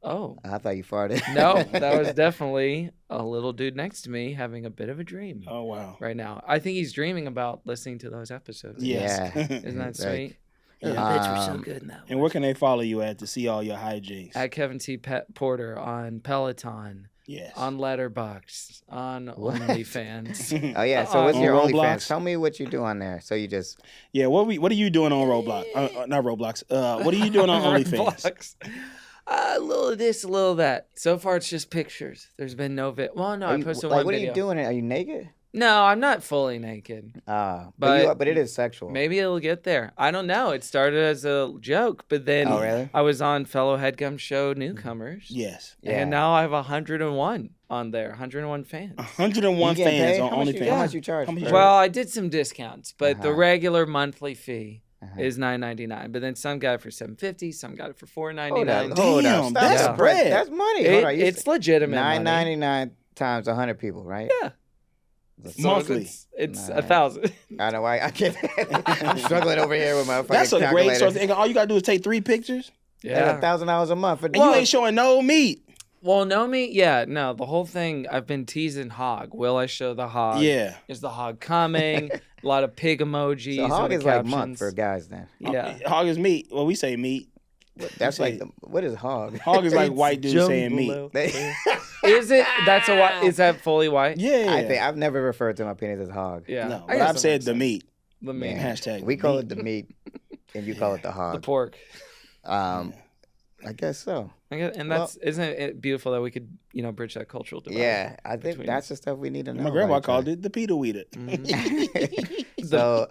Oh I thought you farted. no, that was definitely a little dude next to me having a bit of a dream Oh wow. right now. I think he's dreaming about listening to those episodes. Yes. Yeah. Isn't that Right. sweet? Yeah. Oh, bitch, we're so Um, good now. And where can they follow you at to see all your hijinks? At Kevin T. Porter on Peloton, Yes. on Letterboxd, on OnlyFans. Oh yeah. So what's On your Roblox? OnlyFans? Tell me what you do on there. So you just Yeah. What are you doing on Roblox? Not Roblox. What are you doing on OnlyFans? Roblox. A little of this, a little of that. So far, it's just pictures. There's been no Well, no, I posted like one what video. are you doing? Are you naked? No, I'm not fully naked. But it is sexual. Maybe it'll get there. I don't know. It started as a joke, but then Oh, really? I was on fellow Headgum show newcomers. Yes. Yeah. And now I have 101 on there, 101 fans. 101 You getting fans paid? on How much you- OnlyFans. How much you charge? How much you for- charge? Well, I did some discounts, but the Uh-huh. regular monthly fee Uh-huh. is $9.99. But then some got it for $7.50, some got it for Hold $4.99. up, hold Damn, up. Stop that's the bread. That's money. Hold on, you It's legitimate. money. $9.99 times 100 people, right? Yeah. So Monthly. It's Nah. 1,000. I know why I can't. I'm struggling over here with my fucking That's a great calculator. source. of income. All you gotta do is take 3 pictures, That's $1,000 a month. For and you ain't showing no meat. Well, no meat. Yeah, no. The whole thing. I've been teasing hog. Will I show the hog? Yeah. Is the hog coming? A lot of pig emojis. So hog in is the like captions. month for guys then. Yeah. Hog is meat. Well, we say meat. That's say- like what is hog? Hog is like white dudes saying meat. They- Is it? That's a white. Is that fully white? Yeah. I think I've never referred to my penis as hog. Yeah. No, I but guess I've that said makes the sense. meat. The meat. Yeah. Hashtag We call meat. it the meat, and you call it the The hog. pork. I guess so. And that's isn't it beautiful that we could bridge that cultural divide? Yeah, I think that's the stuff we need to know. My grandma right called there. it the Peter Weeder. So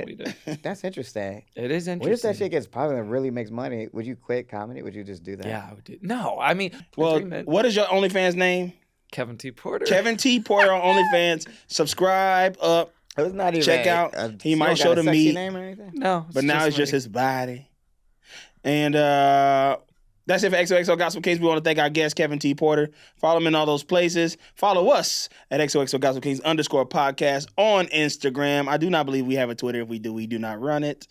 Peter. that's interesting. It is interesting. What if that shit gets popular and really makes money? Would you quit comedy? Would you just do that? Yeah, I would do. No, I mean, Well, what is your OnlyFans name? Kevin T. Porter. Kevin T. Porter on OnlyFans. Subscribe up. It was not even. Check out. He might show the meat. meat. Name or anything? No, But now it's just his body. And that's it for XOXO Gospel Kings. We want to thank our guest, Kevin T. Porter. Follow him in all those places. Follow us at XOXO Gospel Kings _podcast on Instagram. I do not believe we have a Twitter. If we do, we do not run it.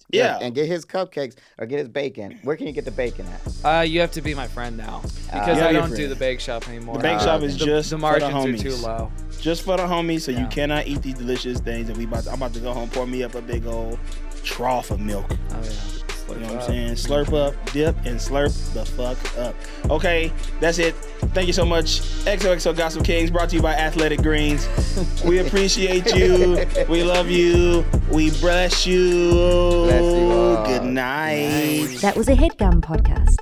Yeah. And get his cupcakes or get his bacon. Where can you get the bacon at? You have to be my friend now because I don't do the bake shop anymore. The bake shop is just the margins for the homies. are too low. Just for the homies, so you cannot eat these delicious things. And I'm about to go home, pour me up a big old trough of milk. Oh yeah. You know what I'm saying? Slurp up, dip, and slurp the fuck up. Okay, that's it. Thank you so much. XOXO Gospel Kings brought to you by Athletic Greens. We appreciate you. We love you. We bless you. Bless you all. Good night. That was a Headgum podcast.